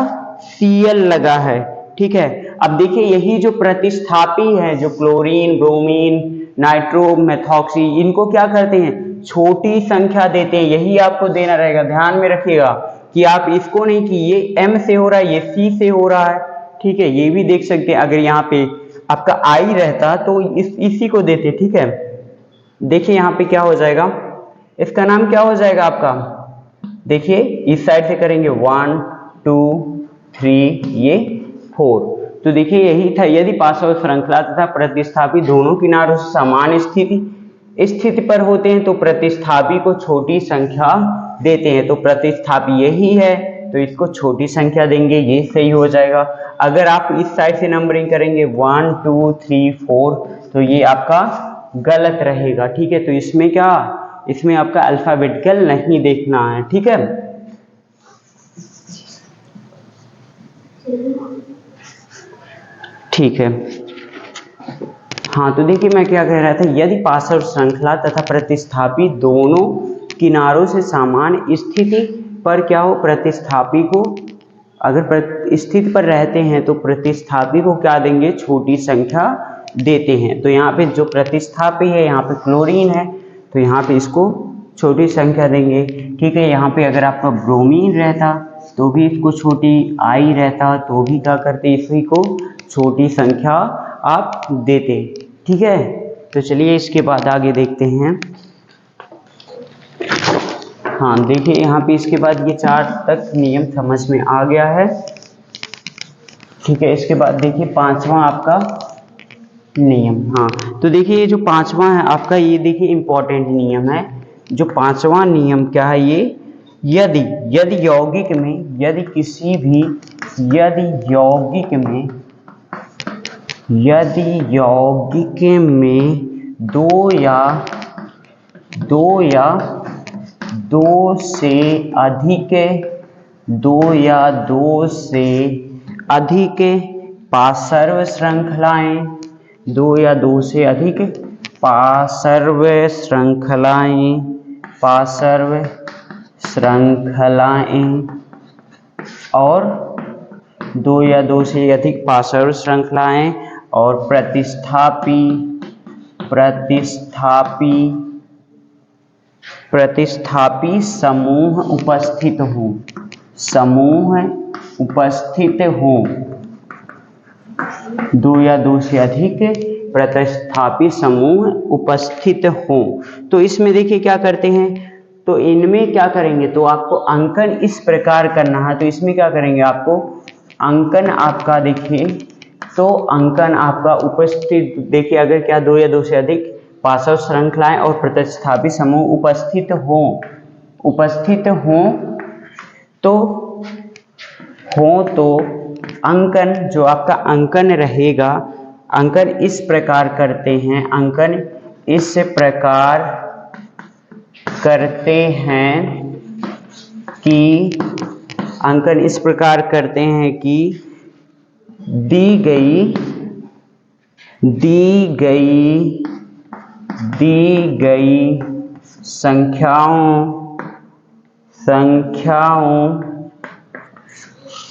Cl लगा है, ठीक है। अब देखिए यही जो प्रतिस्थापी है, जो क्लोरीन, ब्रोमीन, नाइट्रो, मेथॉक्सी, इनको क्या करते हैं, छोटी संख्या देते हैं। यही आपको देना रहेगा, ध्यान में रखिएगा कि आप इसको नहीं कि ये M से हो रहा है, ये C से हो रहा है, ठीक है। ये भी देख सकते हैं, अगर यहाँ पे आपका I रहता तो इसी को देते, ठीक है। देखिए यहाँ पे क्या हो जाएगा, इसका नाम क्या हो जाएगा आपका, देखिए इस साइड से करेंगे 1 2 3, ये 4। तो देखिए यही था, यदि पार्श्व श्रृंखला तथा प्रतिस्थापी दोनों किनारों से समान स्थिति पर होते हैं तो प्रतिस्थापी को छोटी संख्या देते हैं। तो प्रतिस्थापी यही है तो इसको छोटी संख्या देंगे, ये सही हो जाएगा। अगर आप इस साइड से नंबरिंग करेंगे 1 2 3 4 तो ये आपका गलत रहेगा, ठीक है। तो इसमें क्या, इसमें आपका अल्फाबेटिकल नहीं देखना है, ठीक है। ठीक है, हाँ तो देखिए मैं क्या कह रहा था, यदि पार्श्व श्रृंखला तथा प्रतिस्थापी दोनों किनारों से समान स्थिति पर क्या हो, प्रतिस्थापी को अगर स्थिति पर रहते हैं तो प्रतिस्थापी को क्या देंगे, छोटी संख्या देते हैं। तो यहाँ पे जो प्रतिस्थापी है यहाँ पे क्लोरीन है, तो यहाँ पे इसको छोटी संख्या देंगे। ठीक है, यहाँ पे अगर आपका ब्रोमीन रहता तो भी इसको छोटी आई रहता तो भी क्या करते, इसी को छोटी संख्या आप देते। ठीक है, तो चलिए इसके बाद आगे देखते हैं। हाँ देखिए यहाँ पे इसके बाद ये 4 तक नियम समझ में आ गया है। ठीक है, इसके बाद देखिए 5वां आपका नियम। हाँ तो देखिए ये जो 5वां है आपका, ये देखिए इंपॉर्टेंट नियम है। जो 5वां नियम क्या है, ये यदि यौगिक में, यदि किसी भी यौगिक में दो या दो से अधिक पार्श्व श्रृंखलाएं, 2 या 2 से अधिक पार्श्व श्रृंखलाएं और 2 या 2 से अधिक पार्श्व श्रृंखलाएं और प्रतिस्थापी समूह उपस्थित हो, 2 या 2 से अधिक प्रतिस्थापी समूह उपस्थित हो। तो इसमें देखिए क्या करते हैं, तो इनमें क्या करेंगे, तो आपको अंकन इस प्रकार करना है। तो इसमें क्या करेंगे, आपको अंकन आपका देखिए, तो अंकन आपका उपस्थित, देखिए अगर क्या 2 या 2 से अधिक पार्श्व श्रृंखलाएं और प्रतिस्थापी समूह उपस्थित हो तो अंकन, जो आपका अंकन रहेगा, अंकन इस प्रकार करते हैं, कि दी गई संख्याओं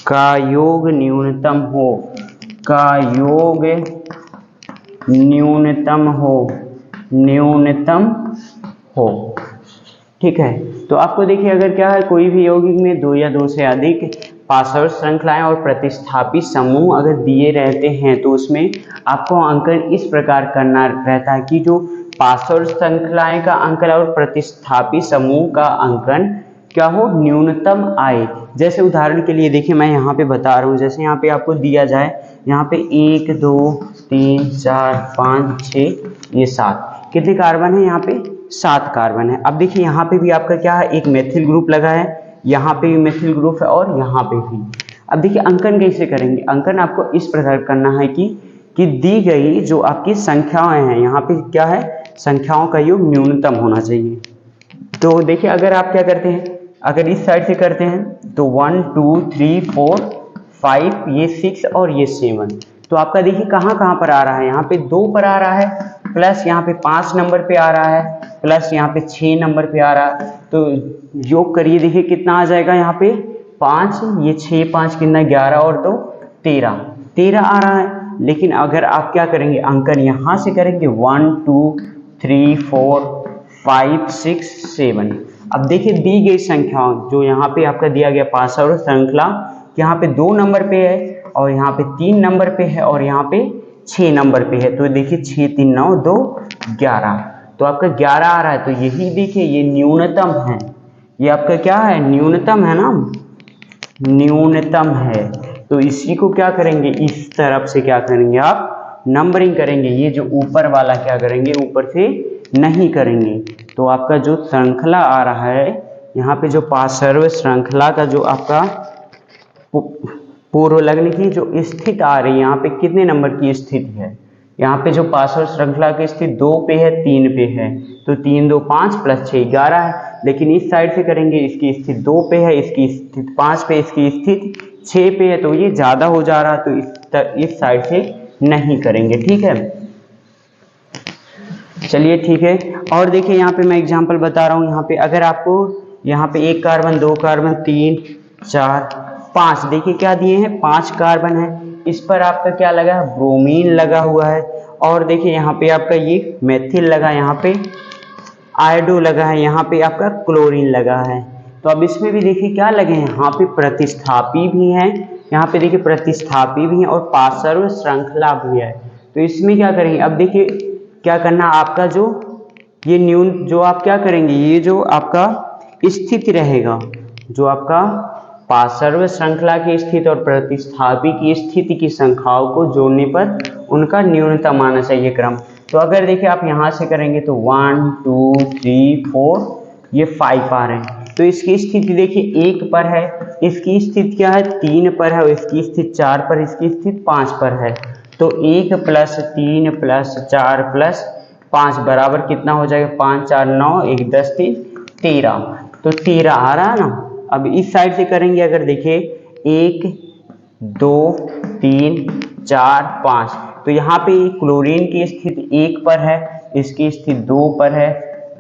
का योग न्यूनतम हो। ठीक है, तो आपको देखिए अगर क्या है, कोई भी यौगिक में 2 या 2 से अधिक पार्श्व श्रृंखलाएं और प्रतिस्थापी समूह अगर दिए रहते हैं, तो उसमें आपको अंकन इस प्रकार करना रहता है कि जो पार्श्व श्रृंखलाएं का अंकन और प्रतिस्थापी समूह का अंकन क्या हो, न्यूनतम आए। जैसे उदाहरण के लिए देखिए मैं यहाँ पे बता रहा हूँ, जैसे यहाँ पे आपको दिया जाए, यहाँ पे 1 2 3 4 5 6 ये 7, कितने कार्बन है, यहाँ पे 7 कार्बन है। अब देखिए यहाँ पे भी आपका क्या है, एक मेथिल ग्रुप लगा है, यहाँ पे भी मेथिल ग्रुप है और यहाँ पे भी। अब देखिए अंकन कैसे करेंगे, अंकन आपको इस प्रकार करना है कि दी गई जो आपकी संख्याएं हैं, यहाँ पे क्या है, संख्याओं का योग न्यूनतम होना चाहिए। तो देखिए अगर आप क्या करते हैं, अगर इस साइड से करते हैं तो 1 2 3 4 5 ये 6 और ये 7, तो आपका देखिए कहाँ पर आ रहा है, यहाँ पे 2 पर आ रहा है, प्लस यहाँ पे 5 नंबर पे आ रहा है, प्लस यहाँ पे 6 नंबर पे आ रहा है। तो योग करिए, देखिए कितना आ जाएगा, यहाँ पे 5, ये 6 5 कितना, 11 और 2 13 आ रहा है। लेकिन अगर आप क्या करेंगे, अंकन यहाँ से करेंगे 1 2 3 4 5 6 7। अब देखिए दी गई संख्याओं, जो यहाँ पे आपका दिया गया पार्श्व श्रृंखला, यहाँ पे 2 नंबर पे है और यहाँ पे 3 नंबर पे है और यहाँ पे 6 नंबर पे है। तो देखिए 6 3 9 2 11, तो आपका 11 आ रहा है। तो यही देखिए ये न्यूनतम है, ये आपका क्या है, न्यूनतम है ना, न्यूनतम है। तो इसी को क्या करेंगे, इस तरफ से क्या करेंगे, आप नंबरिंग करेंगे। ये जो ऊपर वाला क्या करेंगे, ऊपर से नहीं करेंगे। तो आपका जो श्रृंखला आ रहा है, यहाँ पे जो पार्श्व श्रृंखला का जो आपका पूर्व लग्न की जो स्थिति आ रही है, यहाँ पे कितने नंबर की स्थिति है, यहाँ पे जो पार्श्व श्रृंखला की स्थिति 2 पे है, 3 पे है, तो 3 2 5 प्लस 6 11 है। लेकिन इस साइड से करेंगे, इसकी स्थिति 2 पे है, इसकी स्थिति 5 पे, इसकी स्थिति 6 पे है, तो ये ज्यादा हो जा रहा, तो इस साइड से नहीं करेंगे। ठीक है, चलिए ठीक है। और देखिए यहाँ पे मैं एग्जांपल बता रहा हूँ, यहाँ पे अगर आपको यहाँ पे 1 कार्बन 2 कार्बन 3 4 5, देखिए क्या दिए हैं, 5 कार्बन है, इस पर आपका क्या लगा है, ब्रोमीन लगा हुआ है। और देखिए यहाँ पे आपका ये मेथिल लगा, यहाँ पे आयोडो लगा है, यहाँ पे आपका क्लोरीन लगा है। तो अब इसमें भी देखिए क्या लगे हैं, यहाँ पे प्रतिस्थापी भी हैं, यहाँ पे देखिए प्रतिस्थापी भी हैं और पार्श्व श्रृंखला भी है। तो इसमें क्या करेंगे, अब देखिए क्या करना आपका, जो ये न्यून जो आप क्या करेंगे, ये जो आपका स्थिति रहेगा, जो आपका पार्श्व श्रृंखला की स्थिति और प्रतिस्थापी की स्थिति की संख्याओं को जोड़ने पर उनका न्यूनतम आना चाहिए क्रम। तो अगर देखिए आप यहाँ से करेंगे तो 1 2 3 4 ये 5 आ रहे हैं। तो इसकी स्थिति देखिए 1 पर है, इसकी स्थिति क्या है 3 पर है, और इसकी स्थिति 4 पर, इसकी स्थिति 5 पर है। तो 1 + 3 + 4 + 5 बराबर कितना हो जाएगा, 5 4 9 1 10 3 13। तो 13 आ रहा है ना। अब इस साइड से करेंगे, अगर देखिए 1 2 3 4 5, तो यहाँ पे क्लोरीन की स्थिति 1 पर है, इसकी स्थिति 2 पर है,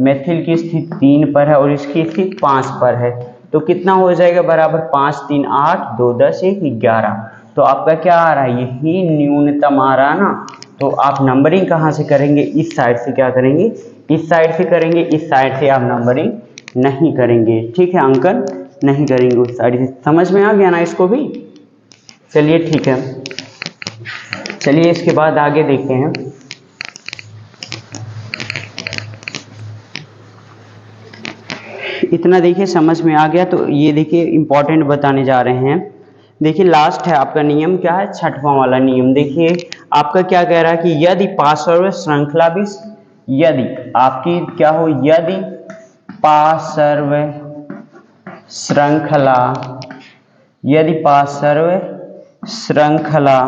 मेथिल की स्थिति 3 पर है और इसकी स्थिति 5 पर है। तो कितना हो जाएगा, बराबर 5 3 8 2 10 1 11। तो आपका क्या आ रहा है, यही न्यूनतम आ रहा है ना। तो आप नंबरिंग कहाँ से करेंगे, इस साइड से क्या करेंगे, इस साइड से करेंगे, इस साइड से आप नंबरिंग नहीं करेंगे, ठीक है, अंकन नहीं करेंगे उस साइड से। समझ में आ गया ना इसको भी। चलिए ठीक है, चलिए इसके बाद आगे देखते हैं। इतना देखिए समझ में आ गया। तो ये देखिए इंपॉर्टेंट बताने जा रहे हैं। देखिए लास्ट है आपका नियम, क्या है, छठवां वाला नियम। देखिए आपका क्या कह रहा है कि यदि पार्श्व श्रृंखला भी, यदि आपकी क्या हो, यदि पार्श्व श्रृंखला, यदि पार्श्व श्रृंखला,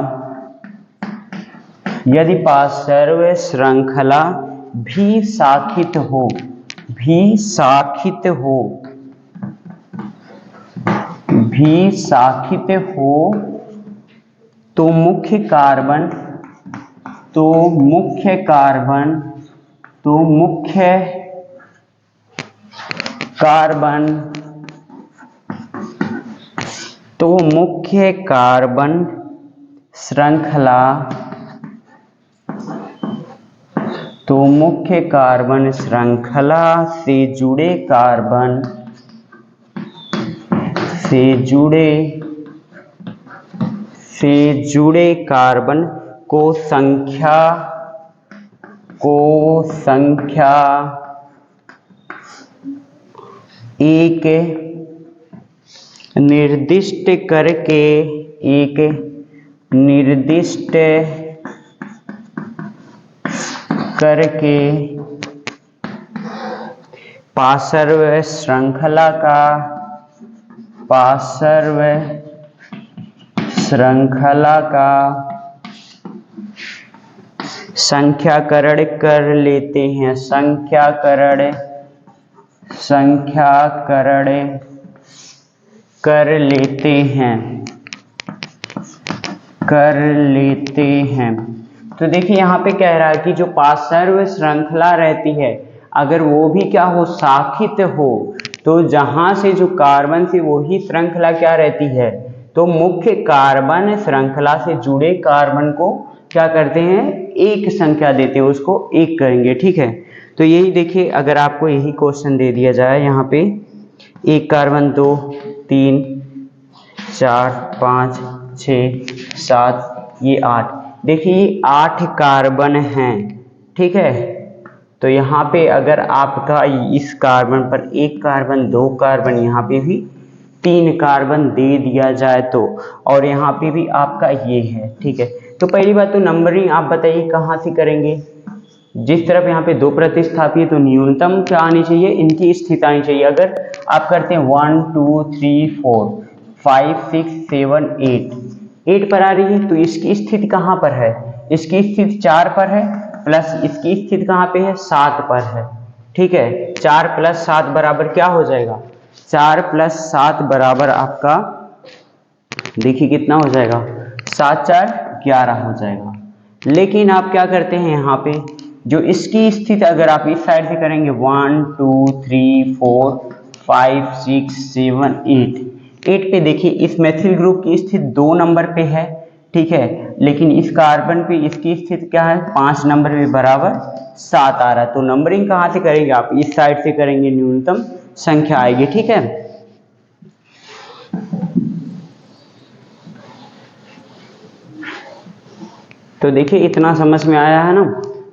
यदि पार्श्व श्रृंखला भी शाखित हो, भी शाखित हो, भी शाखित हो, तो मुख्य कार्बन, तो मुख्य कार्बन, तो मुख्य कार्बन, तो मुख्य कार्बन श्रृंखला, तो मुख्य कार्बन श्रृंखला से जुड़े कार्बन, से जुड़े कार्बन को संख्या एक निर्दिष्ट करके, एक निर्दिष्ट करके पार्श्व श्रृंखला का, पार्श्व श्रृंखला का संख्याकरण कर लेते हैं, संख्याकरण कर लेते हैं, कर लेते हैं। तो देखिए यहाँ पे कह रहा है कि जो पार्श्व श्रृंखला रहती है, अगर वो भी क्या हो, शाखित हो, तो जहां से जो कार्बन से वही श्रृंखला क्या रहती है, तो मुख्य कार्बन श्रृंखला से जुड़े कार्बन को क्या करते हैं, एक संख्या देते हैं, उसको एक करेंगे, ठीक है। तो यही देखिए, अगर आपको यही क्वेश्चन दे दिया जाए यहाँ पे, एक कार्बन 2 3 4 5 6 7 ये 8, देखिए ये 8 कार्बन हैं, ठीक है। तो यहाँ पे अगर आपका इस कार्बन पर एक कार्बन, 2 कार्बन, यहाँ पे भी 3 कार्बन दे दिया जाए तो, और यहाँ पे भी आपका ये है, ठीक है। तो पहली बात तो नंबरिंग आप बताइए कहाँ से करेंगे, जिस तरफ यहाँ पे 2 प्रतिस्थापी है तो न्यूनतम क्या आनी चाहिए, इनकी स्थिति आनी चाहिए। अगर आप करते हैं 1 2 3 4 5 6 7 8 पर आ रही है, तो इसकी स्थिति कहाँ पर है, इसकी स्थिति 4 पर है, प्लस इसकी स्थिति कहाँ पे है, 7 पर है, ठीक है। 4 + 7 बराबर क्या हो जाएगा, 4 + 7 बराबर आपका देखिए कितना हो जाएगा, 7 4 11 हो जाएगा। लेकिन आप क्या करते हैं, यहाँ पे जो इसकी स्थिति अगर आप इस साइड से करेंगे 1 2 3 4 5 6 7 8 पे देखिए इस मेथिल ग्रुप की स्थिति 2 नंबर पे है, ठीक है। लेकिन इस कार्बन पे इसकी स्थिति क्या है, 5 नंबर में बराबर 7 आ रहा है। तो नंबरिंग कहाँ से करेंगे आप, इस साइड से करेंगे, न्यूनतम संख्या आएगी। ठीक है, तो देखिए इतना समझ में आया है ना।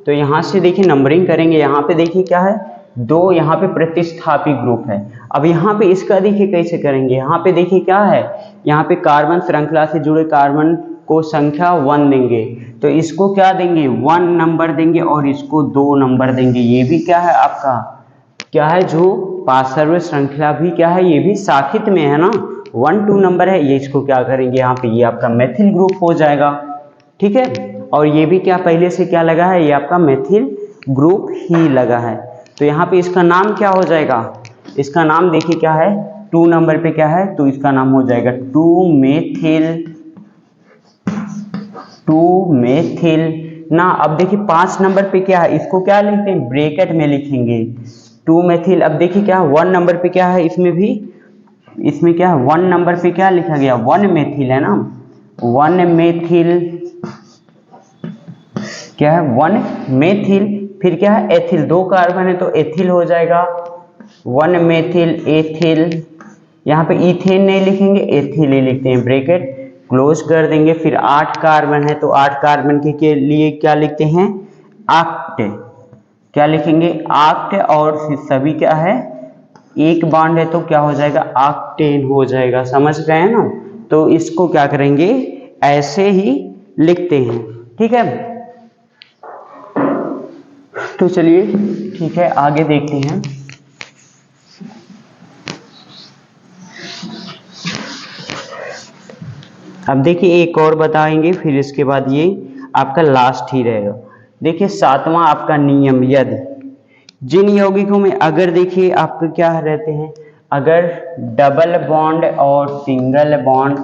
तो यहाँ से देखिए नंबरिंग करेंगे। यहाँ पे देखिए क्या है, 2 यहाँ पे प्रतिस्थापी ग्रुप है। अब यहाँ पे इसका देखिए कैसे करेंगे। यहाँ पे देखिए क्या है, यहाँ पे कार्बन श्रृंखला से जुड़े कार्बन को संख्या 1 देंगे, तो इसको क्या देंगे, 1 नंबर देंगे, और इसको 2 नंबर देंगे। ये भी क्या है आपका, क्या है, जो पार्श्व श्रृंखला भी क्या है, ये भी साखित में है ना, 1 2 नंबर है। ये इसको क्या करेंगे, यहाँ पे ये आपका मेथिल ग्रुप हो जाएगा। ठीक है, और ये भी क्या पहले से क्या लगा है, ये आपका मेथिल ग्रुप ही लगा है। तो यहाँ पे इसका नाम क्या हो जाएगा, इसका नाम देखिए क्या है, 2 नंबर पे क्या है, तो इसका नाम हो जाएगा 2 मेथिल ना। अब देखिए 5 नंबर पे क्या है, इसको क्या लिखते हैं, ब्रैकेट में लिखेंगे 2 मेथिल। अब देखिए क्या 1 नंबर पे क्या है, इसमें भी, इसमें क्या है, 1 नंबर पे क्या लिखा गया, 1 मेथिल है ना, 1 मेथिल क्या है, 1 मेथिल। फिर क्या है, एथिल, 2 कार्बन है तो एथिल हो जाएगा, 1 मेथिल एथिल। यहाँ पे इथेन नहीं लिखेंगे, एथिल ही लिखते हैं, ब्रैकेट क्लोज कर देंगे। फिर 8 कार्बन है तो 8 कार्बन के लिए क्या लिखते हैं, आक्ट, क्या लिखेंगे, आक्ट। और फिर सभी क्या है, एक बॉन्ड है तो क्या हो जाएगा, ऑक्टेन हो जाएगा। समझ गए ना। तो इसको क्या करेंगे, ऐसे ही लिखते हैं। ठीक है, तो चलिए ठीक है आगे देखते हैं। अब देखिए एक और बताएंगे, फिर इसके बाद ये आपका लास्ट ही रहेगा। देखिए 7वां आपका नियम, यदि जिन यौगिकों में अगर देखिए आपके क्या रहते हैं, अगर डबल बॉन्ड और सिंगल बॉन्ड,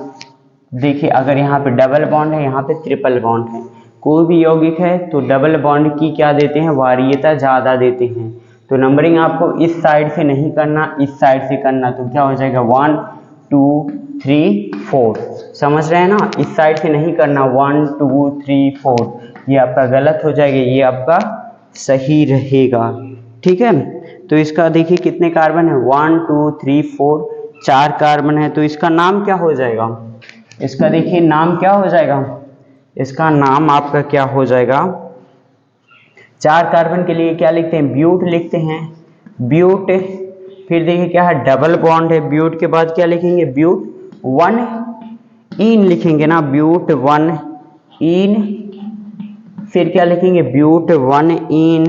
देखिए अगर यहाँ पे डबल बॉन्ड है, यहाँ पे ट्रिपल बॉन्ड है, कोई भी यौगिक है तो डबल बॉन्ड की क्या देते हैं, वरीयता ज़्यादा देते हैं। तो नंबरिंग आपको इस साइड से नहीं करना, इस साइड से करना। तो क्या हो जाएगा, 1 2 3 4, समझ रहे हैं ना। इस साइड से नहीं करना, 1 2 3 4, ये आपका गलत हो जाएगा, ये आपका सही रहेगा। ठीक है, तो इसका देखिए कितने कार्बन है, 1 2 3 4, 4 कार्बन है। तो इसका नाम क्या हो जाएगा, इसका देखिए नाम क्या हो जाएगा, इसका नाम आपका क्या हो जाएगा, 4 कार्बन के लिए क्या लिखते हैं, ब्यूट लिखते हैं, ब्यूट। फिर देखिए क्या है, डबल बॉन्ड है, ब्यूट के बाद क्या लिखेंगे, ब्यूट 1 इन लिखेंगे ना, ब्यूट 1 इन। फिर क्या लिखेंगे, ब्यूट 1 इन,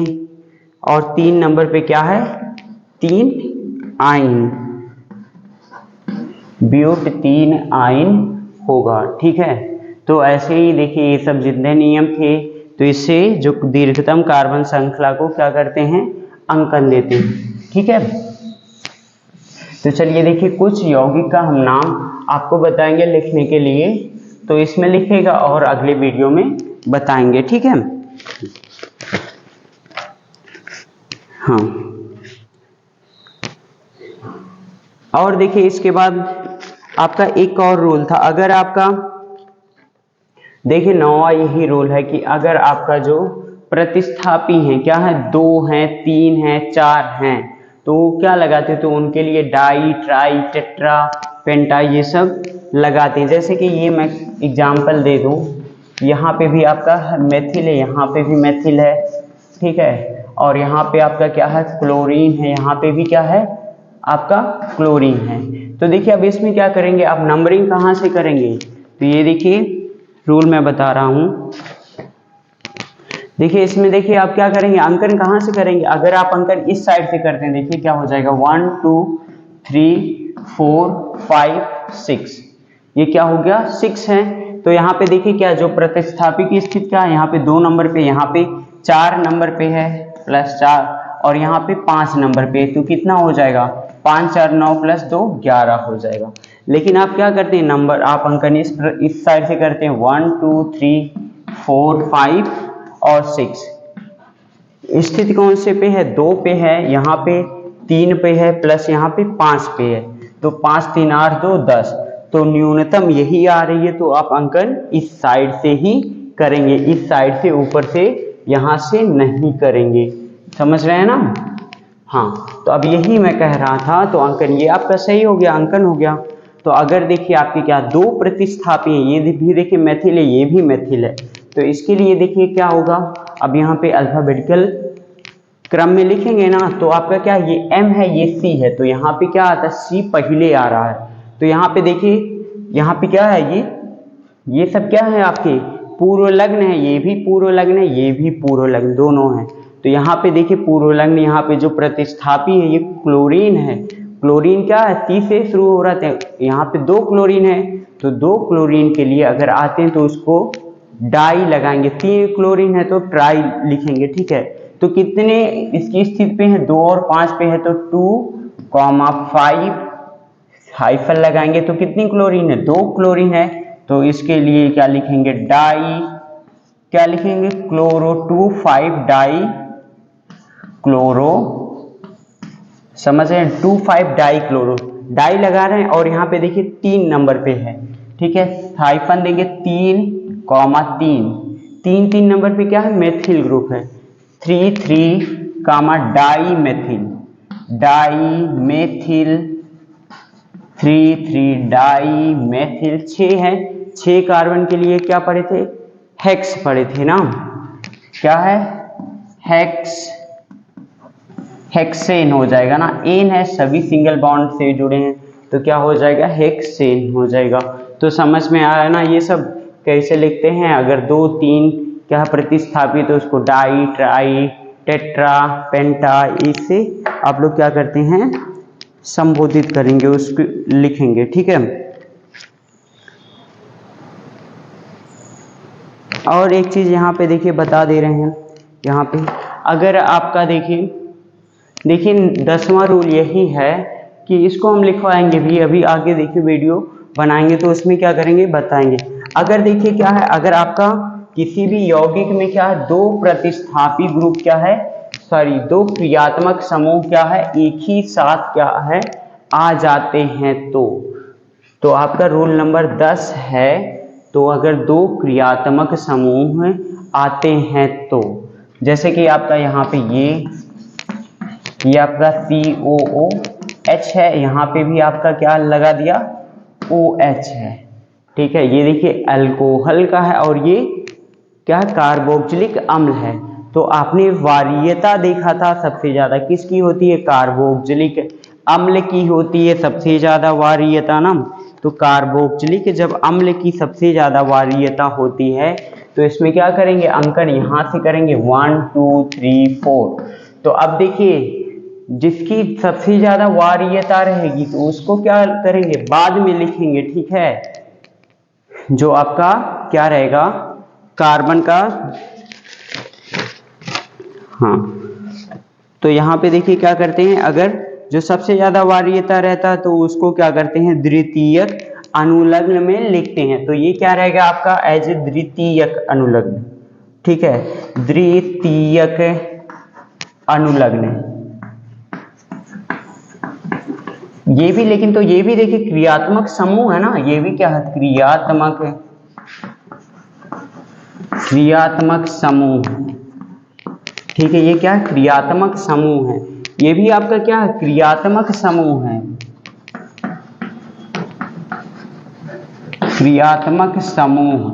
और 3 नंबर पे क्या है, 3 आइन, ब्यूट 3 आइन होगा। ठीक है, तो ऐसे ही देखिए ये सब जितने नियम थे, तो इससे जो दीर्घतम कार्बन श्रृंखला को क्या करते हैं, अंकन देते हैं। ठीक है, तो चलिए देखिए कुछ यौगिक का हम नाम आपको बताएंगे लिखने के लिए, तो इसमें लिखेगा और अगले वीडियो में बताएंगे। ठीक है, हाँ। और देखिए इसके बाद आपका एक और रूल था, अगर आपका देखिए 9वां यही रूल है कि अगर आपका जो प्रतिस्थापी हैं क्या है, 2 हैं 3 हैं 4 हैं, तो क्या लगाते हैं, तो उनके लिए डाई ट्राई टेट्रा पेंटा ये सब लगाते हैं। जैसे कि ये मैं एग्जांपल दे दूं, यहाँ पे भी आपका मेथिल है, यहाँ पे भी मेथिल है, ठीक है, और यहाँ पे आपका क्या है, क्लोरीन है, यहाँ पे भी क्या है आपका क्लोरीन है। तो देखिए अब इसमें क्या करेंगे, आप नंबरिंग कहाँ से करेंगे, तो ये देखिए रूल मैं बता रहा हूँ। देखिए इसमें देखिए आप क्या करेंगे, अंकन कहाँ से करेंगे, अगर आप अंकन इस साइड से करते हैं, देखिए क्या हो जाएगा, 1 2 3 4 5 6, ये क्या हो गया 6 है। तो यहाँ पे देखिए क्या जो प्रतिस्थापी की स्थिति क्या है, यहाँ पे 2 नंबर पे, यहाँ पे 4 नंबर पे है +4, और यहाँ पे 5 नंबर पे, तो कितना हो जाएगा, 5 4 9 +2 11 हो जाएगा। लेकिन आप क्या करते हैं, नंबर आप अंकन इस साइड से करते हैं, 1 2 3 4 5 और 6। स्थिति कौन से पे है, 2 पे है, यहाँ पे 3 पे है, प्लस यहाँ पे 5 पे है, तो 5 3 8 2 10। तो न्यूनतम यही आ रही है, तो आप अंकन इस साइड से ही करेंगे, इस साइड से, ऊपर से यहाँ से नहीं करेंगे। समझ रहे हैं ना? हाँ, तो अब यही मैं कह रहा था। तो अंकन ये आपका सही हो गया, अंकन हो गया। तो अगर देखिए आपके क्या दो प्रतिस्थापी है, ये भी देखिए मेथिल है, ये भी मेथिल है, तो इसके लिए देखिए क्या होगा। अब यहाँ पे अल्फाबेटिकल क्रम में लिखेंगे ना, तो आपका क्या ये M है, ये C है, तो यहाँ पे क्या आता है, C पहले आ रहा है। तो यहाँ पे देखिए, यहाँ पे क्या है, ये सब क्या है आपके पूर्व लग्न है, ये भी पूर्व लग्न है, ये भी पूर्व लग्न, दोनों है। तो यहाँ पे देखिए पूर्व लग्न, यहाँ पे जो प्रतिस्थापी है ये क्लोरीन है। क्लोरीन क्या है, ती से शुरू हो रहा है, यहाँ पे 2 क्लोरीन है, तो 2 क्लोरीन के लिए अगर आते हैं तो उसको डाई लगाएंगे, 3 क्लोरीन है तो ट्राई लिखेंगे, ठीक है। तो कितने इसकी स्थिति पे है, 2 और 5 पे है, तो 2,5 हाइफन लगाएंगे, तो कितनी क्लोरीन है, 2 क्लोरीन है, तो इसके लिए क्या लिखेंगे, डाई, क्या लिखेंगे, क्लोरो, 2,5 डाई क्लोरो, समझ रहे हैं, 2,5 डाई क्लोरो, डाई लगा रहे हैं, और यहाँ पे देखिए 3 नंबर पे है, ठीक है, हाइफन देंगे 3,3 नंबर पे क्या है, मेथिल ग्रुप है, 3,3 डाई मेथिल, 3,3 डाई मेथिल, 6 है, 6 कार्बन के लिए क्या पढ़े थे, हेक्स पढ़े थे ना, क्या है, हेक्सेन हो जाएगा ना, एन है, सभी सिंगल बॉन्ड से जुड़े हैं, तो क्या हो जाएगा, हेक्सेन हो जाएगा। तो समझ में आया ना ये सब कैसे लिखते हैं। अगर 2, 3 क्या प्रतिस्थापित, तो उसको डाई, ट्राई, टेट्रा, पेंटा, इससे आप लोग क्या करते हैं, संबोधित करेंगे, उसको लिखेंगे, ठीक है। और एक चीज यहाँ पे देखिए बता दे रहे हैं, यहाँ पे अगर आपका देखिए 10वां रूल यही है कि इसको हम लिखवाएंगे भी, अभी आगे देखिए वीडियो बनाएंगे तो उसमें क्या करेंगे बताएंगे। अगर देखिए क्या है, अगर आपका किसी भी यौगिक में क्या है, 2 प्रतिस्थापी ग्रुप क्या है, सॉरी 2 क्रियात्मक समूह क्या है, एक ही साथ क्या है आ जाते हैं, तो आपका रूल नंबर 10 है। तो अगर 2 क्रियात्मक समूह आते हैं, तो जैसे कि आपका यहाँ पे ये आपका COOH है, यहाँ पे भी आपका क्या लगा दिया, OH है, ठीक है। ये देखिए अल्कोहल का है, और ये क्या कार्बोक्जिलिक अम्ल है। तो आपने वारीयता देखा था, सबसे ज्यादा किसकी होती है, कार्बोक्जिलिक अम्ल की होती है सबसे ज्यादा वारीयता ना। तो कार्बोक्जिलिक जब अम्ल की सबसे ज्यादा वारीयता होती है, तो इसमें क्या करेंगे, अंकन यहां से करेंगे 1 2 3 4। तो अब देखिए जिसकी सबसे ज्यादा वारीयता रहेगी तो उसको क्या करेंगे, बाद में लिखेंगे, ठीक है। जो आपका क्या रहेगा, कार्बन का, हाँ, तो यहाँ पे देखिए क्या करते हैं, अगर जो सबसे ज्यादा वारीयता रहता है तो उसको क्या करते हैं, द्वितीयक अनुलग्न में लिखते हैं। तो ये क्या रहेगा आपका, एज ए द्वितीयक अनुलग्न, ठीक है, द्वितीयक अनुलग्न। ये भी, लेकिन तो ये भी देखिए क्रियात्मक समूह है ना, ये भी क्या है, क्रियात्मक समूह, ठीक है। ये क्या है, क्रियात्मक समूह है, ये भी आपका क्या है, क्रियात्मक समूह है, क्रियात्मक समूह।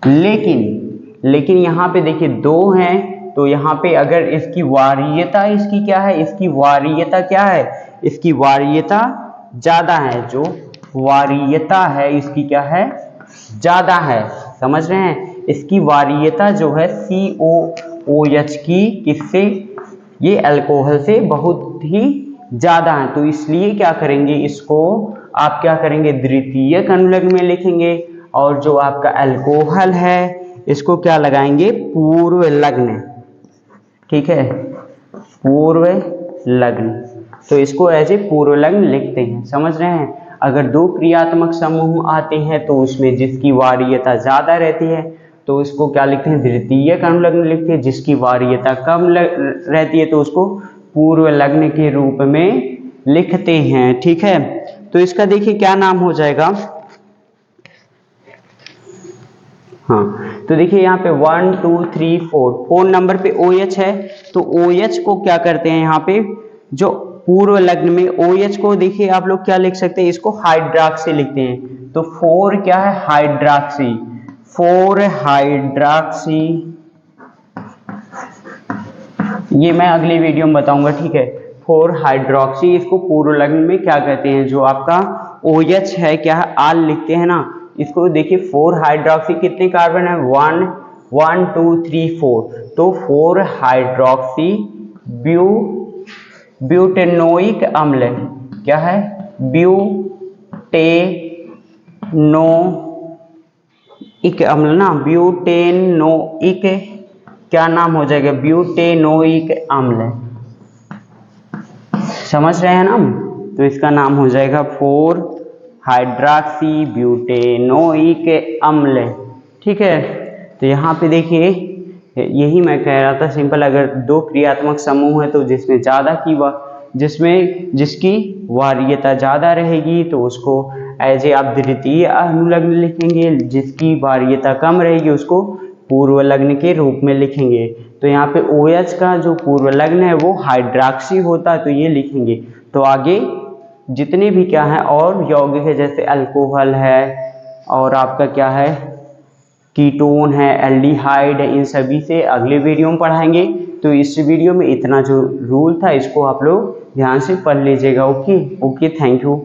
लेकिन यहाँ पे देखिए 2 हैं, तो यहाँ पे अगर इसकी वारीयता, इसकी क्या है, इसकी वारीयता क्या है, इसकी वारीयता ज्यादा है, जो वारीयता है इसकी क्या है, ज्यादा है, समझ रहे हैं। इसकी वारीयता जो है COOH की किससे, ये अल्कोहल से बहुत ही ज्यादा है। तो इसलिए क्या करेंगे, इसको आप क्या करेंगे, द्वितीयक अनुलग्न में लिखेंगे, और जो आपका अल्कोहल है इसको क्या लगाएंगे, पूर्व लग्न, ठीक है, पूर्व लग्न। तो इसको एज ए पूर्व लग्न लिखते हैं, समझ रहे हैं। अगर 2 क्रियात्मक समूह आते हैं तो उसमें जिसकी वारीयता ज्यादा रहती है तो उसको क्या लिखते हैं, द्वितीयक अनुलग्न लिखते हैं। जिसकी वारीयता कम रहती है तो उसको पूर्व लग्न के रूप में लिखते हैं, ठीक है। तो इसका देखिए क्या नाम हो जाएगा। हाँ, तो देखिए यहाँ पे 1 2 3 4 नंबर पे OH है, तो OH को क्या करते हैं यहाँ पे, जो पूर्व लग्न में OH को देखिए आप लोग क्या लिख सकते हैं, इसको हाइड्रॉक्सी लिखते हैं। तो 4 क्या है, हाइड्रॉक्सी, 4 हाइड्रॉक्सी, ये मैं अगली वीडियो में बताऊंगा, ठीक है। 4 हाइड्रॉक्सी, इसको पूर्व लग्न में क्या कहते हैं, जो आपका OH है, क्या है, आल लिखते हैं ना, इसको देखिए 4 हाइड्रॉक्सी कितने कार्बन है, 1 2 3 4, तो 4 हाइड्रॉक्सी ब्यूटेनोइक अम्ल, क्या है, ब्यूटेनोइक अम्ल ना, ब्यूटेनोइक, क्या नाम हो जाएगा, ब्यूटेनोइक अम्ल, समझ रहे हैं ना हम। तो इसका नाम हो जाएगा 4 हाइड्रॉक्सी ब्यूटेनोइक अम्ल, ठीक है। तो यहाँ पे देखिए यही मैं कह रहा था, सिंपल, अगर दो क्रियात्मक समूह है तो जिसकी वार्यता ज्यादा रहेगी तो उसको एज ए आप द्वितीय अनुलग्न लिखेंगे, जिसकी वार्यता कम रहेगी उसको पूर्व लग्न के रूप में लिखेंगे। तो यहाँ पे OH का जो पूर्व लग्न है वो हाइड्रॉक्सी होता है, तो ये लिखेंगे। तो आगे जितने भी क्या है और यौगिक है, जैसे अल्कोहल है और आपका क्या है, कीटोन है, एल्डिहाइड है, इन सभी से अगले वीडियो में पढ़ाएंगे। तो इस वीडियो में इतना जो रूल था इसको आप लोग ध्यान से पढ़ लीजिएगा। Okay, thank you.